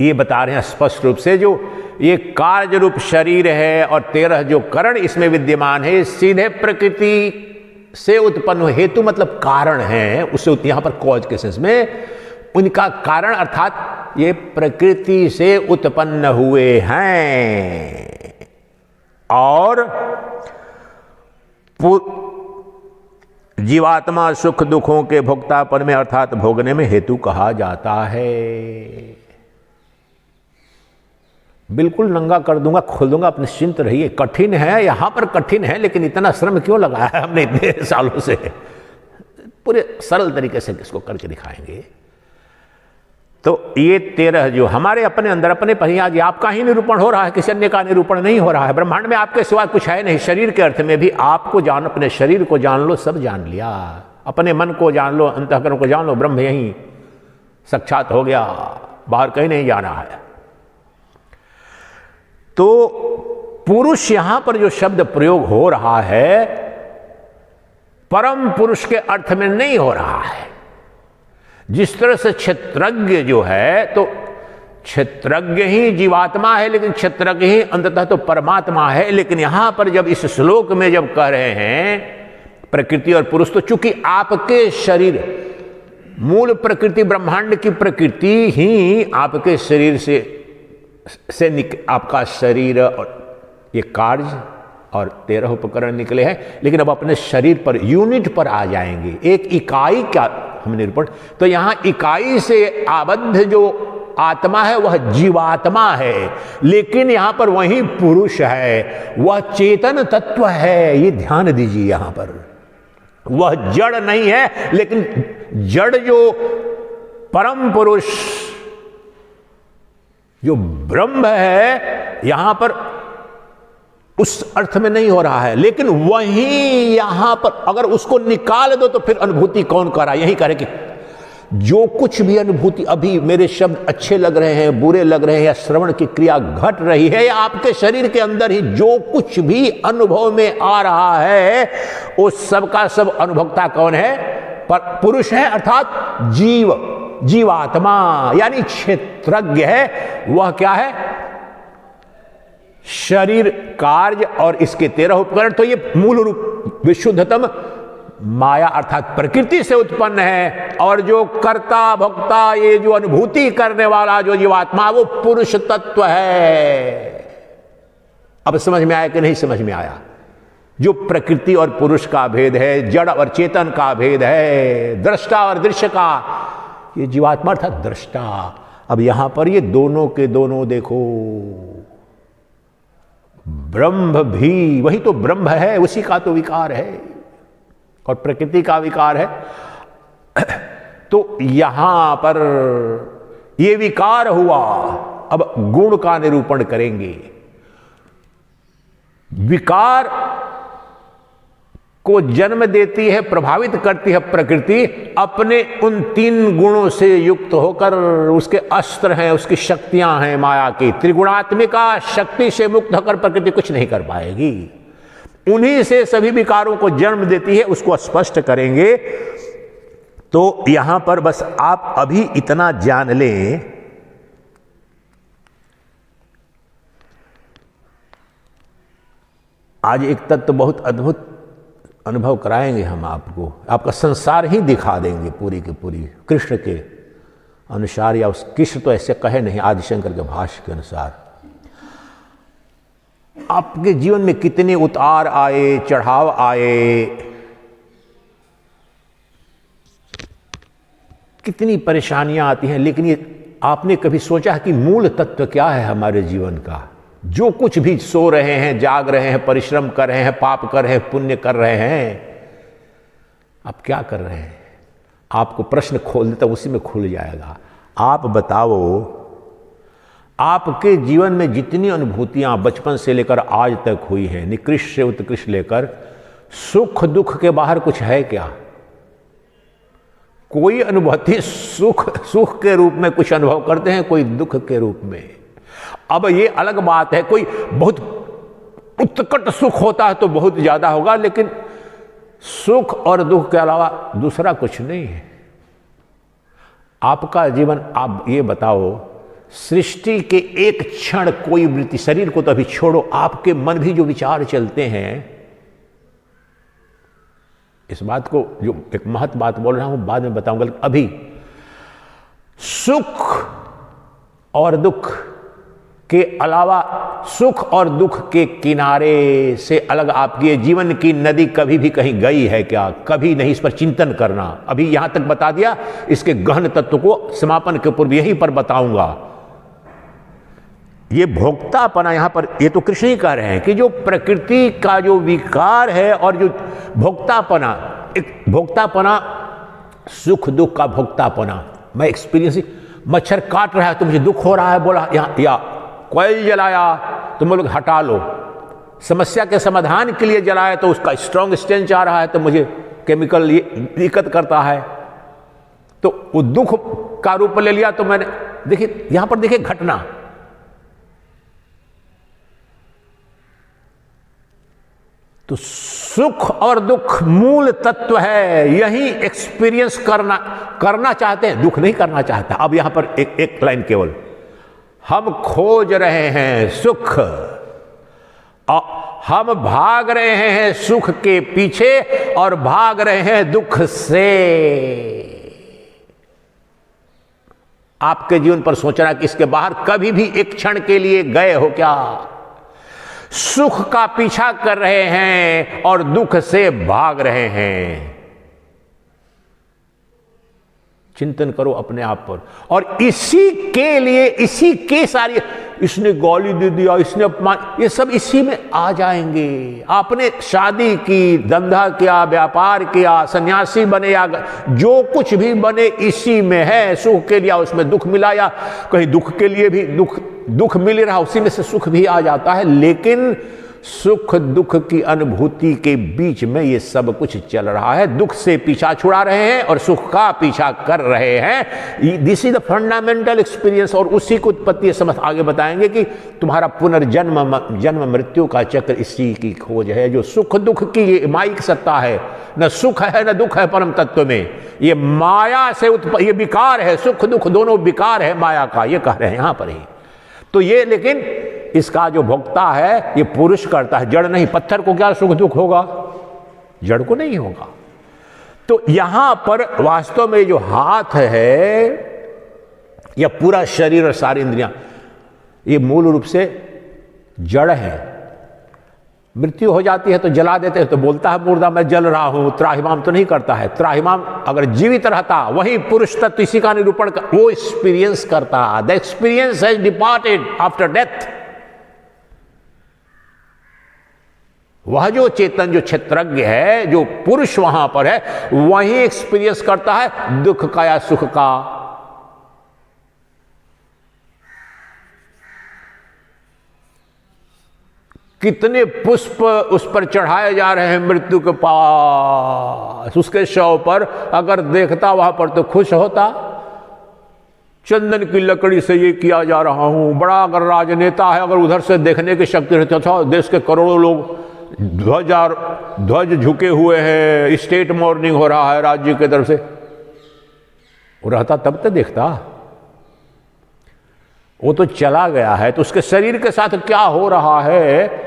ये बता रहे हैं स्पष्ट रूप से, जो ये कार्य रूप शरीर है और 13 जो करण इसमें विद्यमान है, सीधे प्रकृति से उत्पन्न। हेतु मतलब कारण है, उससे यहां पर कॉज के सेंस में उनका कारण, अर्थात ये प्रकृति से उत्पन्न हुए हैं और जीवात्मा सुख दुखों के भोक्तापन में अर्थात भोगने में हेतु कहा जाता है। बिल्कुल नंगा कर दूंगा, खोल दूंगा, आप निश्चिंत रहिए। कठिन है, यहां पर कठिन है, लेकिन इतना श्रम क्यों लगाया है हमने इतने सालों से? पूरे सरल तरीके से इसको करके दिखाएंगे। तो ये 13 जो हमारे अपने अंदर, अपने पहिया, आपका ही निरूपण हो रहा है, किसी अन्य का निरूपण नहीं हो रहा है। ब्रह्मांड में आपके सिवा कुछ है नहीं। शरीर के अर्थ में भी आपको जान, अपने शरीर को जान लो, सब जान लिया। अपने मन को जान लो, अंतःकरण को जान लो, ब्रह्म यहीं साक्षात हो गया, बाहर कहीं नहीं जाना है। तो पुरुष यहां पर जो शब्द प्रयोग हो रहा है परम पुरुष के अर्थ में नहीं हो रहा है। जिस तरह से क्षेत्रज्ञ जो है, तो क्षेत्रज्ञ ही जीवात्मा है, लेकिन क्षेत्रज्ञ ही अंततः तो परमात्मा है। लेकिन यहां पर जब इस श्लोक में जब कह रहे हैं प्रकृति और पुरुष, तो चूंकि आपके शरीर, मूल प्रकृति ब्रह्मांड की प्रकृति ही आपके शरीर से आपका शरीर और ये कार्य और 13 उपकरण निकले हैं। लेकिन अब अपने शरीर पर, यूनिट पर आ जाएंगे, एक इकाई का हम निरूपण। तो यहां इकाई से आबद्ध जो आत्मा है वह जीवात्मा है, लेकिन यहां पर वही पुरुष है, वह चेतन तत्व है। ये ध्यान दीजिए, यहां पर वह जड़ नहीं है, लेकिन जड़ जो परम पुरुष जो ब्रह्म है, यहां पर उस अर्थ में नहीं हो रहा है। लेकिन वही यहां पर अगर उसको निकाल दो तो फिर अनुभूति कौन कर रहा है? यही करे कि जो कुछ भी अनुभूति, अभी मेरे शब्द अच्छे लग रहे हैं, बुरे लग रहे हैं, या श्रवण की क्रिया घट रही है, या आपके शरीर के अंदर ही जो कुछ भी अनुभव में आ रहा है, उस सब का सब अनुभवता कौन है? पर पुरुष है, अर्थात जीवात्मा, यानी क्षेत्रज्ञ है। वह क्या है? शरीर, कार्य और इसके 13 उपकरण। तो ये मूल रूप विशुद्धतम माया अर्थात प्रकृति से उत्पन्न है, और जो कर्ता भोक्ता, ये जो अनुभूति करने वाला जो जीवात्मा, वो पुरुष तत्व है। अब समझ में आया कि नहीं समझ में आया? जो प्रकृति और पुरुष का भेद है, जड़ और चेतन का भेद है, दृष्टा और दृश्य का, ये जीवात्मा अर्थात दृष्टा। अब यहां पर ये दोनों के दोनों देखो, ब्रह्म भी वही तो ब्रह्म है, उसी का तो विकार है और प्रकृति का विकार है। तो यहां पर ये विकार हुआ। अब गुण का निरूपण करेंगे। विकार को जन्म देती है, प्रभावित करती है प्रकृति अपने उन 3 गुणों से युक्त होकर। उसके अस्त्र हैं, उसकी शक्तियां हैं माया की। त्रिगुणात्मिका शक्ति से मुक्त होकर प्रकृति कुछ नहीं कर पाएगी, उन्हीं से सभी विकारों को जन्म देती है। उसको स्पष्ट करेंगे। तो यहां पर बस आप अभी इतना जान लें, आज एक तत्व बहुत अद्भुत अनुभव कराएंगे हम आपको। आपका संसार ही दिखा देंगे पूरी की पूरी कृष्ण के अनुसार, या उस कृष्ण तो ऐसे कहे नहीं, आदिशंकर के भाष्य के अनुसार। आपके जीवन में कितने उतार आए, चढ़ाव आए, कितनी परेशानियां आती हैं, लेकिन ये आपने कभी सोचा है कि मूल तत्व क्या है हमारे जीवन का? जो कुछ भी सो रहे हैं, जाग रहे हैं, परिश्रम कर रहे हैं, पाप कर रहे हैं, पुण्य कर रहे हैं, आप क्या कर रहे हैं? आपको प्रश्न खोल देता, उसी में खुल जाएगा। आप बताओ, आपके जीवन में जितनी अनुभूतियां बचपन से लेकर आज तक हुई हैं, निकृष्ट से उत्कृष्ट लेकर, सुख दुख के बाहर कुछ है क्या? कोई अनुभूति सुख के रूप में कुछ अनुभव करते हैं, कोई दुख के रूप में। अब ये अलग बात है, कोई बहुत उत्कट सुख होता है तो बहुत ज्यादा होगा, लेकिन सुख और दुख के अलावा दूसरा कुछ नहीं है। आपका जीवन, आप ये बताओ, सृष्टि के एक क्षण कोई वृत्ति, शरीर को तो अभी छोड़ो, आपके मन भी जो विचार चलते हैं, इस बात को, जो एक महत्व बात बोल रहा हूं, बाद में बताऊंगा। अभी सुख और दुख के अलावा, सुख और दुख के किनारे से अलग आपकी जीवन की नदी कभी भी कहीं गई है क्या? कभी नहीं। इस पर चिंतन करना। अभी यहां तक बता दिया, इसके गहन तत्व को समापन के पूर्व यहीं पर बताऊंगा। ये भोक्तापना, यहां पर ये तो कृष्ण ही कह रहे हैं कि जो प्रकृति का जो विकार है और जो भोक्तापना, एक भोक्तापना, सुख दुख का भोक्तापना। मैं एक्सपीरियंस, मच्छर काट रहा है तो मुझे दुख हो रहा है, बोला या कोयल जलाया तो मैं लोग हटा लो, समस्या के समाधान के लिए जलाया तो उसका स्ट्रॉन्ग स्टेंच आ रहा है तो मुझे केमिकल ये दिक्कत करता है। तो वो दुख का रूप ले लिया। तो मैंने देखिए यहां पर देखिए घटना, तो सुख और दुख मूल तत्व है, यही एक्सपीरियंस करना चाहते हैं, दुख नहीं करना चाहता। अब यहां पर एक लाइन केवल, हम खोज रहे हैं सुख और हम भाग रहे हैं सुख के पीछे और भाग रहे हैं दुख से। आपके जीवन पर सोचना कि इसके बाहर कभी भी एक क्षण के लिए गए हो क्या? सुख का पीछा कर रहे हैं और दुख से भाग रहे हैं। चिंतन करो अपने आप पर। और इसी के लिए, इसी के सारी, इसने गाली दे दिया, इसने अपमान, ये सब इसी में आ जाएंगे। आपने शादी की, धंधा किया, व्यापार किया, सन्यासी बने या जो कुछ भी बने, इसी में है। सुख के लिए उसमें दुख मिला, या कहीं दुख के लिए भी दुख मिल रहा, उसी में से सुख भी आ जाता है। लेकिन सुख दुख की अनुभूति के बीच में ये सब कुछ चल रहा है। दुख से पीछा छुड़ा रहे हैं और सुख का पीछा कर रहे हैं। This is the fundamental experience. और उसी को उत्पत्ति समझ आगे बताएंगे कि तुम्हारा जन्म मृत्यु का चक्र इसी की खोज है। जो सुख दुख की ये माइक सत्ता है, न सुख है न दुख है परम तत्व में। ये माया से ये विकार है, सुख दुख दोनों विकार है माया का, ये कह रहे हैं यहां पर ही। तो ये, लेकिन इसका जो भोक्ता है ये पुरुष करता है, जड़ नहीं। पत्थर को क्या सुख दुख होगा? जड़ को नहीं होगा। तो यहां पर वास्तव में जो हाथ है या पूरा शरीर और सारी इंद्रियां, ये मूल रूप से जड़ है। मृत्यु हो जाती है तो जला देते हैं, तो बोलता है मुर्दा मैं जल रहा हूं। त्राहिमाम तो नहीं करता है। त्राहिमाम अगर जीवित रहता, वही पुरुष तत्व इसी का निरूपण वो एक्सपीरियंस करता। The experience has departed after death. वह जो चेतन, जो क्षेत्रज्ञ है, जो पुरुष वहां पर है, वही एक्सपीरियंस करता है दुख का या सुख का। कितने पुष्प उस पर चढ़ाए जा रहे हैं मृत्यु के पास, उसके शव पर। अगर देखता वहां पर तो खुश होता। चंदन की लकड़ी से ये किया जा रहा हूं। बड़ा अगर राजनेता है, अगर उधर से देखने की शक्ति रहती था, देश के करोड़ों लोग ध्वज झुके हुए हैं, स्टेट मॉर्निंग हो रहा है राज्य की तरफ से, वो रहता तब तो देखता। वो तो चला गया है, तो उसके शरीर के साथ क्या हो रहा है?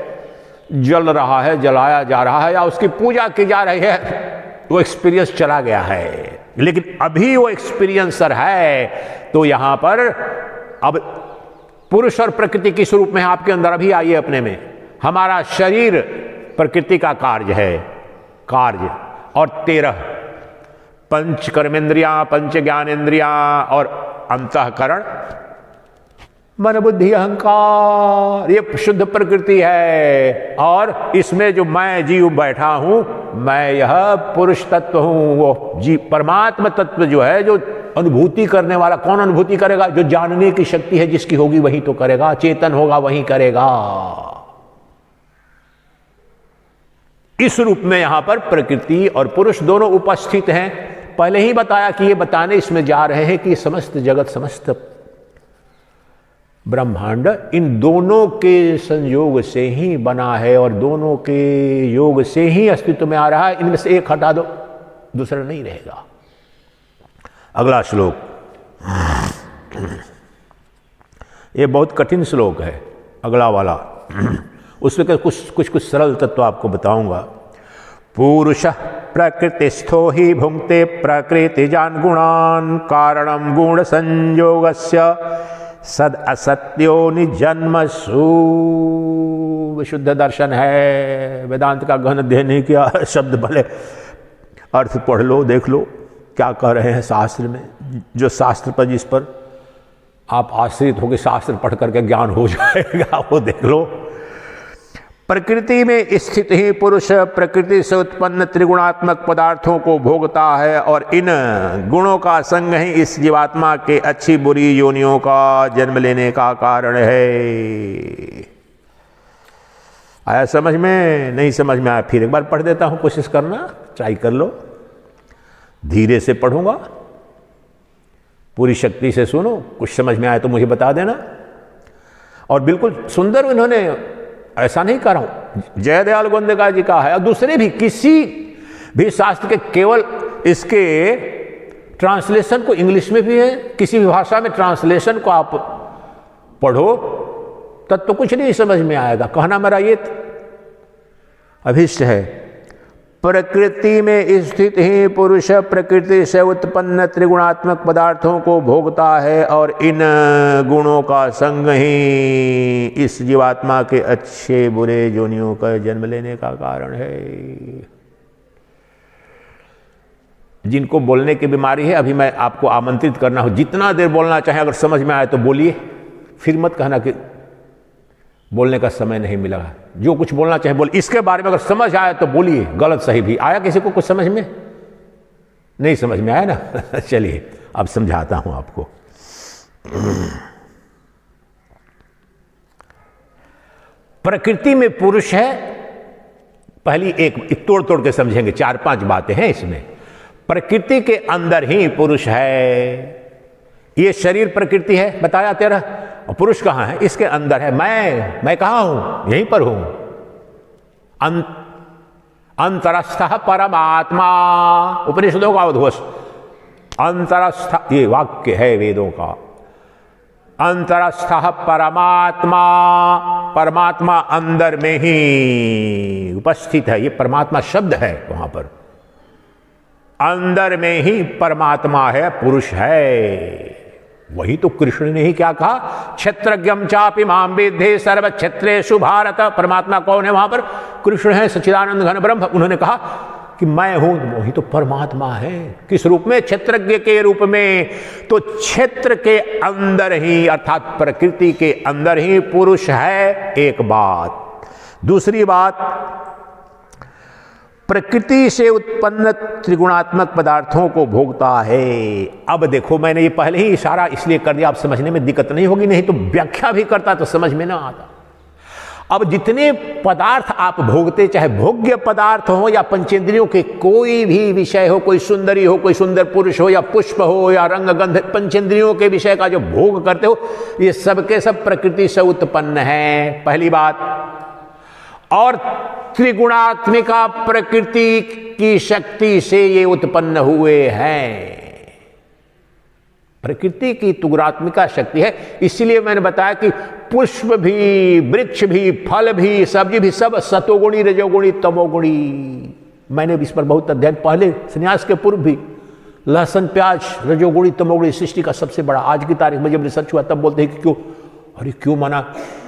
जल रहा है, जलाया जा रहा है, या उसकी पूजा की जा रही है, वो एक्सपीरियंस चला गया है। लेकिन अभी वो एक्सपीरियंसर है। तो यहां पर अब पुरुष और प्रकृति किस रूप में है आपके अंदर? अभी आइए अपने में। हमारा शरीर प्रकृति का कार्य है, कार्य, और 13 पंच कर्मेंद्रियां, पंच ज्ञानेन्द्रियां और अंतःकरण, मन बुद्धि अहंकार, ये शुद्ध प्रकृति है। और इसमें जो मैं जीव बैठा हूं, मैं यह पुरुष तत्व हूं। वो जीव परमात्मा तत्व जो है, जो अनुभूति करने वाला, कौन अनुभूति करेगा? जो जानने की शक्ति है जिसकी होगी वही तो करेगा। चेतन होगा वही करेगा। इस रूप में यहां पर प्रकृति और पुरुष दोनों उपस्थित हैं। पहले ही बताया कि ये बताने इसमें जा रहे हैं कि समस्त जगत, समस्त ब्रह्मांड इन दोनों के संयोग से ही बना है और दोनों के योग से ही अस्तित्व में आ रहा है। इनमें से एक हटा दो, दूसरा नहीं रहेगा। अगला श्लोक, ये बहुत कठिन श्लोक है अगला वाला। उसमें कुछ सरल तत्व आपको बताऊंगा। पुरुष प्रकृतिस्थो ही भुंक्ते प्रकृतिजान गुणान कारणम गुण संयोगस्य सद असत्यो निजन्मसु। विशुद्ध दर्शन है, वेदांत का गहन अध्ययन नहीं किया, शब्द भले अर्थ पढ़ लो, देख लो क्या कह रहे हैं शास्त्र में। जो शास्त्र पर, जिस पर आप आश्रित होकर शास्त्र पढ़ करके ज्ञान हो जाएगा, वो देख लो। प्रकृति में स्थित ही पुरुष प्रकृति से उत्पन्न त्रिगुणात्मक पदार्थों को भोगता है और इन गुणों का संग ही इस जीवात्मा के अच्छी बुरी योनियों का जन्म लेने का कारण है। आया समझ में? नहीं समझ में आया फिर एक बार पढ़ देता हूं, कोशिश करना, ट्राई कर लो। धीरे से पढ़ूंगा, पूरी शक्ति से सुनो, कुछ समझ में आए तो मुझे बता देना। और बिल्कुल सुंदर उन्होंने, ऐसा नहीं कर रहा हूं, जयदयाल गोविंदका जी का है, और दूसरे भी किसी भी शास्त्र के केवल इसके ट्रांसलेशन को इंग्लिश में भी है, किसी भी भाषा में ट्रांसलेशन को आप पढ़ो तब तो कुछ नहीं समझ में आएगा। कहना मेरा ये अभिष्ट है, प्रकृति में स्थित ही पुरुष प्रकृति से उत्पन्न त्रिगुणात्मक पदार्थों को भोगता है और इन गुणों का संग ही इस जीवात्मा के अच्छे बुरे योनियों का जन्म लेने का कारण है। जिनको बोलने की बीमारी है, अभी मैं आपको आमंत्रित करना हूं, जितना देर बोलना चाहे, अगर समझ में आए तो बोलिए, फिर मत कहना कि बोलने का समय नहीं मिला। जो कुछ बोलना चाहे बोल, इसके बारे में अगर समझ आए तो बोलिए, गलत सही भी। आया किसी को कुछ समझ में? नहीं समझ में आया ना? चलिए अब समझाता हूं आपको। प्रकृति में पुरुष है, पहली एक तोड़ तोड़ के समझेंगे, 4-5 बातें हैं इसमें। प्रकृति के अंदर ही पुरुष है। ये शरीर प्रकृति है, बताया तेरा, और पुरुष कहाँ है? इसके अंदर है। मैं कहाँ हूं? यहीं पर हूं। अंतरस्थः परमात्मा, उपनिषदों का उद्घोष। अंतरस्थ, ये वाक्य है वेदों का। अंतरस्थः परमात्मा, परमात्मा अंदर में ही उपस्थित है। ये परमात्मा शब्द है वहां पर। अंदर में ही परमात्मा है, पुरुष है। वही तो कृष्ण ने ही क्या कहा, क्षेत्रज्ञम चापि माम विद्धि सर्व क्षेत्रेषु भारत। परमात्मा कौन है वहां पर? कृष्ण है, सच्चिदानंद घन ब्रह्म। उन्होंने कहा कि मैं हूं, वही तो परमात्मा है। किस रूप में? क्षेत्रज्ञ के रूप में। तो क्षेत्र के अंदर ही, अर्थात प्रकृति के अंदर ही पुरुष है, एक बात। दूसरी बात, प्रकृति से उत्पन्न त्रिगुणात्मक पदार्थों को भोगता है। अब देखो, मैंने ये पहले ही इशारा इसलिए कर दिया, आप समझने में दिक्कत नहीं होगी, नहीं तो व्याख्या भी करता तो समझ में ना आता। अब जितने पदार्थ आप भोगते, चाहे भोग्य पदार्थ हो या पंचेंद्रियों के कोई भी विषय हो, कोई सुंदरी हो, कोई सुंदर पुरुष हो, या पुष्प हो, या रंग गंध, पंचेंद्रियों के विषय का जो भोग करते हो, ये सबके सब प्रकृति से उत्पन्न है, पहली बात। और त्रिगुणात्मिका प्रकृति की शक्ति से ये उत्पन्न हुए हैं। प्रकृति की त्रिगुणात्मिका शक्ति है। इसलिए मैंने बताया कि पुष्प भी, वृक्ष भी, फल भी, सब्जी भी, सब सतोगुणी, रजोगुणी, तमोगुणी। मैंने इस पर बहुत अध्ययन, पहले संन्यास के पूर्व भी। लहसुन, प्याज, रजोगुणी, तमोगुणी सृष्टि का सबसे बड़ा। आज की तारीख में जब रिसर्च हुआ तब बोलते हैं कि क्यों, अरे क्यों माना?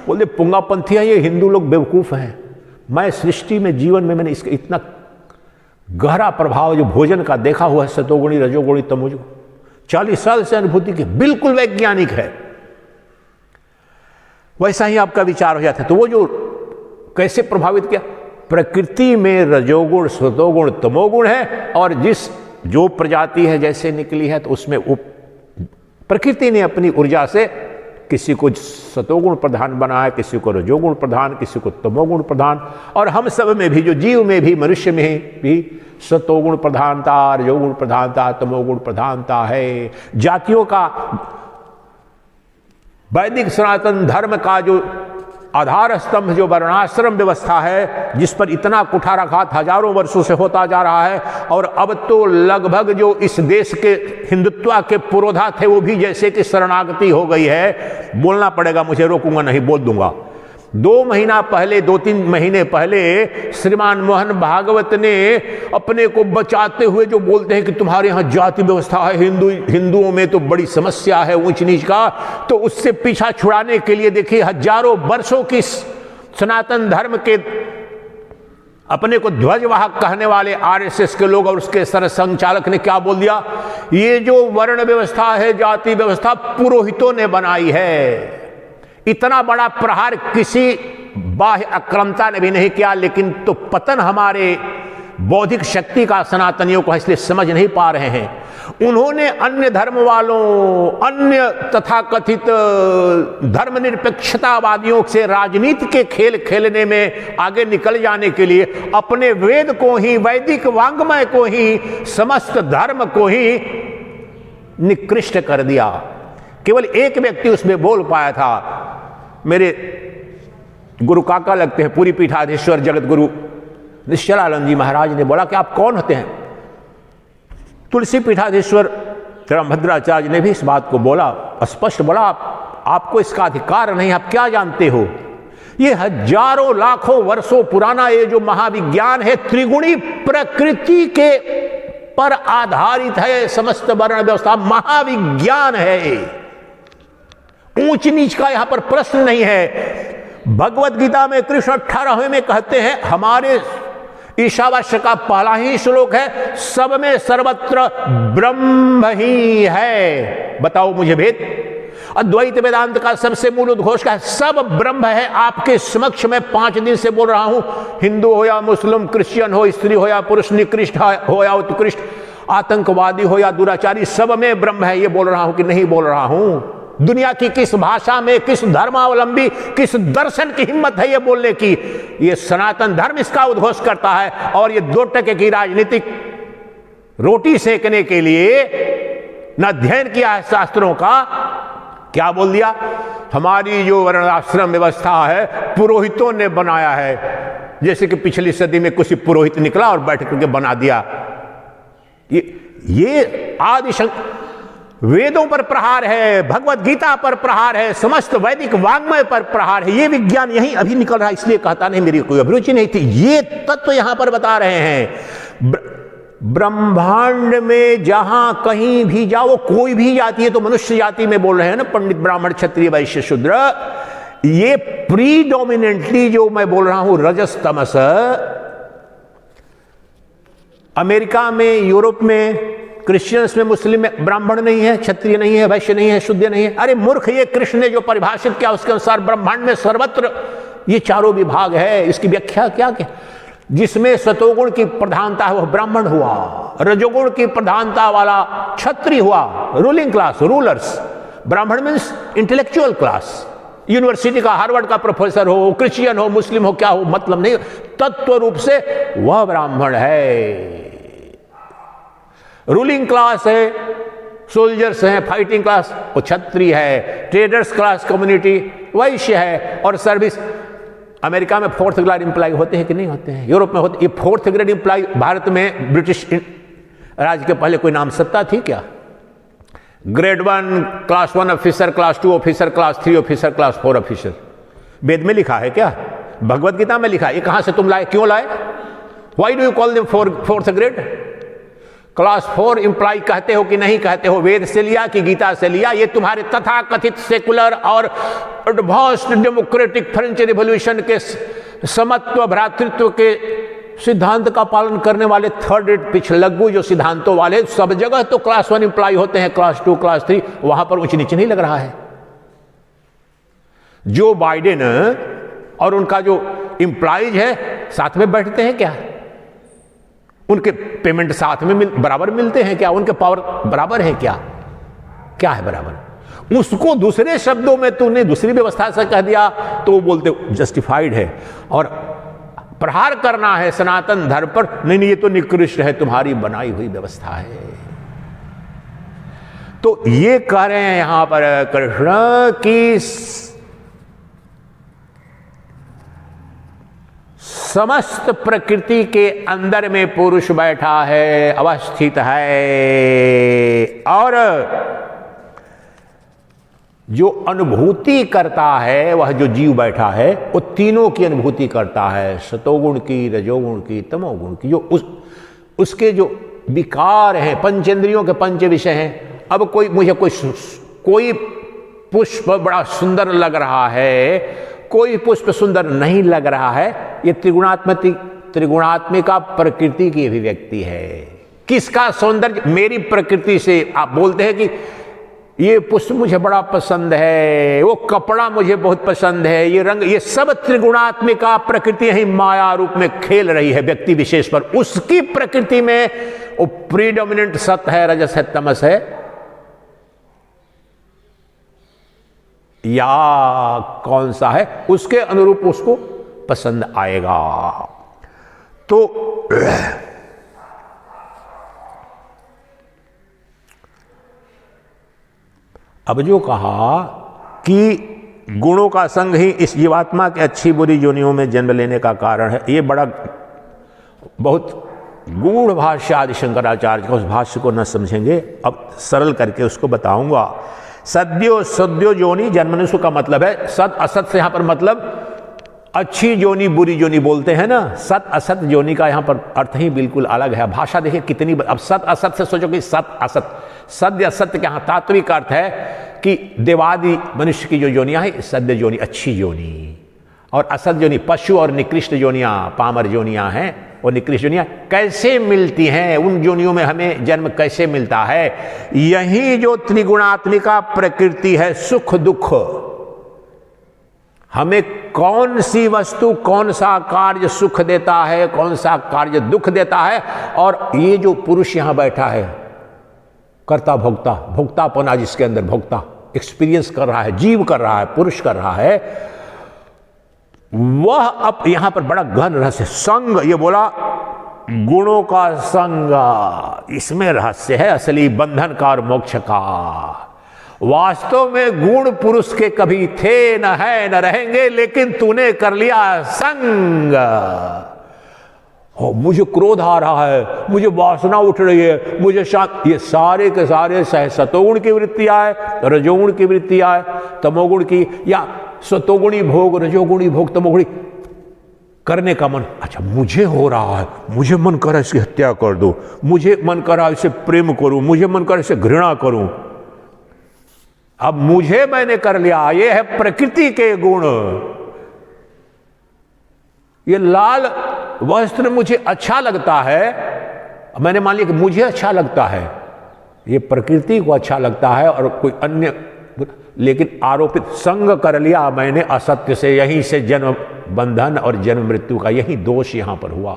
बोलते पुंगापंथी है, ये हिंदू लोग बेवकूफ हैं। मैं सृष्टि में, जीवन में मैंने इसका इतना गहरा प्रभाव जो भोजन का देखा हुआ है, सतोगुणी, रजोगुणी, तमोगुणी, 40 साल से अनुभूति की, बिल्कुल वैज्ञानिक है। वैसा ही आपका विचार हो जाता है। तो वो जो कैसे प्रभावित किया, प्रकृति में रजोगुण, सतोगुण, तमोगुण है, और जो प्रजाति है जैसे निकली है, तो उसमें प्रकृति ने अपनी ऊर्जा से किसी को सतोगुण प्रधान बनाया, किसी को रजोगुण प्रधान, किसी को तमोगुण प्रधान। और हम सब में भी, जो जीव में भी, मनुष्य में भी सतोगुण प्रधानता, रजोगुण प्रधानता, तमोगुण प्रधानता है। जातियों का, वैदिक सनातन धर्म का जो आधार स्तंभ, जो वर्णाश्रम व्यवस्था है, जिस पर इतना कुठाराघात हजारों वर्षों से होता जा रहा है, और अब तो लगभग जो इस देश के हिंदुत्व के पुरोधा थे, वो भी जैसे कि शरणागति हो गई है। बोलना पड़ेगा मुझे, रोकूंगा नहीं, बोल दूंगा। 2-3 महीने पहले श्रीमान मोहन भागवत ने अपने को बचाते हुए जो बोलते हैं कि तुम्हारे यहाँ जाति व्यवस्था है, हिंदुओं में तो बड़ी समस्या है ऊंच नीच का, तो उससे पीछा छुड़ाने के लिए देखिए हजारों वर्षों की सनातन धर्म के अपने को ध्वजवाहक कहने वाले आरएसएस के लोग और उसके सरसंघचालक ने क्या बोल दिया, ये जो वर्ण व्यवस्था है, जाति व्यवस्था पुरोहितों ने बनाई है। इतना बड़ा प्रहार किसी बाह्य आक्रमता ने भी नहीं किया, लेकिन तो पतन हमारे बौद्धिक शक्ति का सनातनियों को इसलिए समझ नहीं पा रहे हैं। उन्होंने अन्य धर्म वालों, अन्य तथाकथित धर्मनिरपेक्षतावादियों से राजनीति के खेल खेलने में आगे निकल जाने के लिए अपने वेद को ही, वैदिक वांग्मय को ही, समस्त धर्म को ही निकृष्ट कर दिया। केवल एक व्यक्ति उसमें बोल पाया था, मेरे गुरु काका लगते हैं, पूरी पीठाधीश्वर जगत गुरु निश्चलानंद जी महाराज ने बोला कि आप कौन होते हैं? तुलसी पीठाधीश्वर रामभद्राचार्य ने भी इस बात को बोला, स्पष्ट बोला, आपको इसका अधिकार नहीं, आप क्या जानते हो? ये हजारों लाखों वर्षों पुराना ये जो महाविज्ञान है, त्रिगुणी प्रकृति के पर आधारित है। समस्त वर्ण व्यवस्था महाविज्ञान है, ऊंच नीच का यहां पर प्रश्न नहीं है। भगवत गीता में कृष्ण 18वें में कहते हैं, हमारे ईशावास्य का पहला ही श्लोक है, सब में सर्वत्र ब्रह्म ही है। बताओ मुझे भेद। अद्वैत वेदांत का सबसे मूल उद्घोष का है, सब ब्रह्म है। आपके समक्ष में 5 दिन से बोल रहा हूं, हिंदू हो या मुस्लिम, क्रिश्चियन हो, स्त्री हो या पुरुष, निकृष्ट हो या उत्कृष्ट, आतंकवादी हो या दुराचारी, सब में ब्रह्म है। ये बोल रहा हूं कि नहीं बोल रहा हूं? दुनिया की किस भाषा में, किस धर्मावलंबी, किस दर्शन की हिम्मत है ये बोलने की? ये सनातन धर्म इसका उद्घोष करता है। और ये 2 टके की राजनीतिक रोटी सेकने के लिए न अध्ययन किया है शास्त्रों का। क्या बोल दिया? हमारी जो वर्णाश्रम व्यवस्था है पुरोहितों ने बनाया है। जैसे कि पिछली सदी में कुछ पुरोहित निकला और बैठ करके बना दिया। ये आदि वेदों पर प्रहार है, भगवत गीता पर प्रहार है, समस्त वैदिक वाङ्मय पर प्रहार है। ये विज्ञान यही अभी निकल रहा है, इसलिए कहता नहीं, मेरी कोई अभिरुचि नहीं थी। ये तत्व यहां पर बता रहे हैं। ब्रह्मांड में जहां कहीं भी जाओ, कोई भी जाति है, तो मनुष्य जाति में बोल रहे हैं ना, पंडित, ब्राह्मण, क्षत्रिय, वैश्य, शूद्र, ये प्रीडोमिनेंटली जो मैं बोल रहा हूं रजस तमस, अमेरिका में, यूरोप में, क्रिश्चियंस में, मुस्लिम में ब्राह्मण नहीं है, क्षत्रिय नहीं है, वैश्य नहीं है, शूद्र नहीं है। अरे मूर्ख, ये कृष्ण ने जो परिभाषित किया उसके अनुसार ब्रह्मांड में सर्वत्र ये चारों विभाग है। इसकी व्याख्या क्या? जिसमें सतोगुण की प्रधानता है वह ब्राह्मण हुआ, रजोगुण की प्रधानता वाला क्षत्रिय हुआ, रूलिंग क्लास, रूलर्स। ब्राह्मण मीन्स इंटेलेक्चुअल क्लास। यूनिवर्सिटी का, हार्वर्ड का प्रोफेसर हो, क्रिश्चियन हो, मुस्लिम हो, क्या हो, मतलब नहीं, तत्व रूप से वह ब्राह्मण है। रूलिंग क्लास है, सोल्जर्स हैं, फाइटिंग क्लास, वो क्षत्रिय है। ट्रेडर्स क्लास कम्युनिटी वैश्य है। और सर्विस, अमेरिका में 4th ग्रेड एम्प्लॉय होते हैं कि नहीं होते हैं? यूरोप में होते। ये 4th ग्रेड एम्प्लॉय, भारत में ब्रिटिश राज के पहले कोई नाम सत्ता थी क्या? Grade 1, class 1 officer, class 2 officer, class 3 officer, class 4 officer. वेद में लिखा है क्या? भगवत गीता में लिखा है। ये कहां से तुम लाए? क्यों लाए? Why do you call them 4th grade? Class 4 employ कहते हो कि नहीं कहते हो? वेद से लिया कि गीता से लिया? ये तुम्हारे तथाकथित सेकुलर और एडवांस्ड डेमोक्रेटिक फ्रेंच रिवॉल्यूशन के समत्व भ्रातृत्व के सिद्धांत का पालन करने वाले 3rd रेट पिछलग्गू जो सिद्धांतों वाले, सब जगह तो क्लास 1 एम्प्लॉय होते हैं, क्लास 2, क्लास 3, वहां पर ऊंच नीच नहीं लग रहा है। जो बाइडेन और उनका जो एम्प्लॉयज है साथ में बैठते हैं क्या? उनके पेमेंट साथ में बराबर मिलते हैं क्या? उनके पावर बराबर है क्या? क्या है बराबर? उसको दूसरे शब्दों में तूने दूसरी व्यवस्था से कह दिया तो वो बोलते जस्टिफाइड है। और प्रहार करना है सनातन धर्म पर, नहीं नहीं, ये तो निकृष्ट है, तुम्हारी बनाई हुई व्यवस्था है। तो ये कह रहे हैं यहां पर कृष्ण की समस्त प्रकृति के अंदर में पुरुष बैठा है, अवस्थित है। और जो अनुभूति करता है, वह जो जीव बैठा है, वो तीनों की अनुभूति करता है, सतोगुण की, रजोगुण की, तमोगुण की। जो उसके जो विकार हैं, पंचेंद्रियों के पंच विषय हैं। अब मुझे कोई पुष्प बड़ा सुंदर लग रहा है, कोई पुष्प सुंदर नहीं लग रहा है, ये त्रिगुणात्मिका प्रकृति की अभिव्यक्ति है। किसका सौंदर्य? मेरी प्रकृति से। आप बोलते हैं कि ये पुष्प मुझे बड़ा पसंद है, वो कपड़ा मुझे बहुत पसंद है, ये रंग, ये सब त्रिगुणात्मिका प्रकृति ही माया रूप में खेल रही है व्यक्ति विशेष पर। उसकी प्रकृति में वो प्रीडोमिनेंट सत्य है, रजस है, तमस है, या कौन सा है, उसके अनुरूप उसको पसंद आएगा। तो अब जो कहा कि गुणों का संग ही इस जीवात्मा के अच्छी बुरी योनियों में जन्म लेने का कारण है, ये बड़ा बहुत गूढ़ भाष्य आदि शंकराचार्य का, उस भाष्य को न समझेंगे, अब सरल करके उसको बताऊंगा। सद्यो सद्यो योनि जन्मनुसु का मतलब है सत असत से, यहां पर मतलब अच्छी योनि बुरी योनि बोलते हैं ना, सत असत योनि का यहां पर अर्थ ही बिल्कुल अलग है। भाषा देखिए कितनी, अब सत असत से सोचो कि सत असत, सद्य असत्य के यहां तात्विक अर्थ है कि देवादि मनुष्य की जो योनियां है सद्य योनि अच्छी योनि, और असत योनि पशु और निकृष्ट योनियां पामर योनियां हैं, और निकृष्ट योनियां कैसे मिलती हैं, उन योनियों में हमें जन्म कैसे मिलता है। यही जो त्रिगुणात्मिका प्रकृति है, सुख दुख, हमें कौन सी वस्तु कौन सा कार्य सुख देता है, कौन सा कार्य दुख देता है, और ये जो पुरुष यहां बैठा है कर्ता भोक्ता, भोक्तापना जिसके अंदर भोक्ता एक्सपीरियंस कर रहा है, जीव कर रहा है, पुरुष कर रहा है, वह अब यहां पर बड़ा गहन रहस्य संग, ये बोला गुणों का संग, इसमें रहस्य है असली बंधन का और मोक्ष का। वास्तव में गुण पुरुष के कभी थे न है न रहेंगे, लेकिन तूने कर लिया संग। मुझे क्रोध आ रहा है, मुझे वासना उठ रही है, मुझे शांत, ये सारे के सारे सतोगुण की वृत्ति आए, रजोगुण की वृत्ति आए, तमोगुण की, या सतोगुणी भोग, रजोगुणी भोग, तमोगुणी करने का मन, अच्छा मुझे हो रहा है, मुझे मन कर इसकी हत्या कर दो, मुझे मन कर इसे प्रेम करूं, मुझे मन कर इसे घृणा करूं। अब मुझे मैंने कर लिया, ये है प्रकृति के गुण। ये लाल वस्त्र मुझे अच्छा लगता है, मैंने मान लिया कि मुझे अच्छा लगता है, ये प्रकृति को अच्छा लगता है और कोई अन्य, लेकिन आरोपित संग कर लिया मैंने असत्य से, यहीं से जन्म बंधन और जन्म मृत्यु का यही दोष यहां पर हुआ।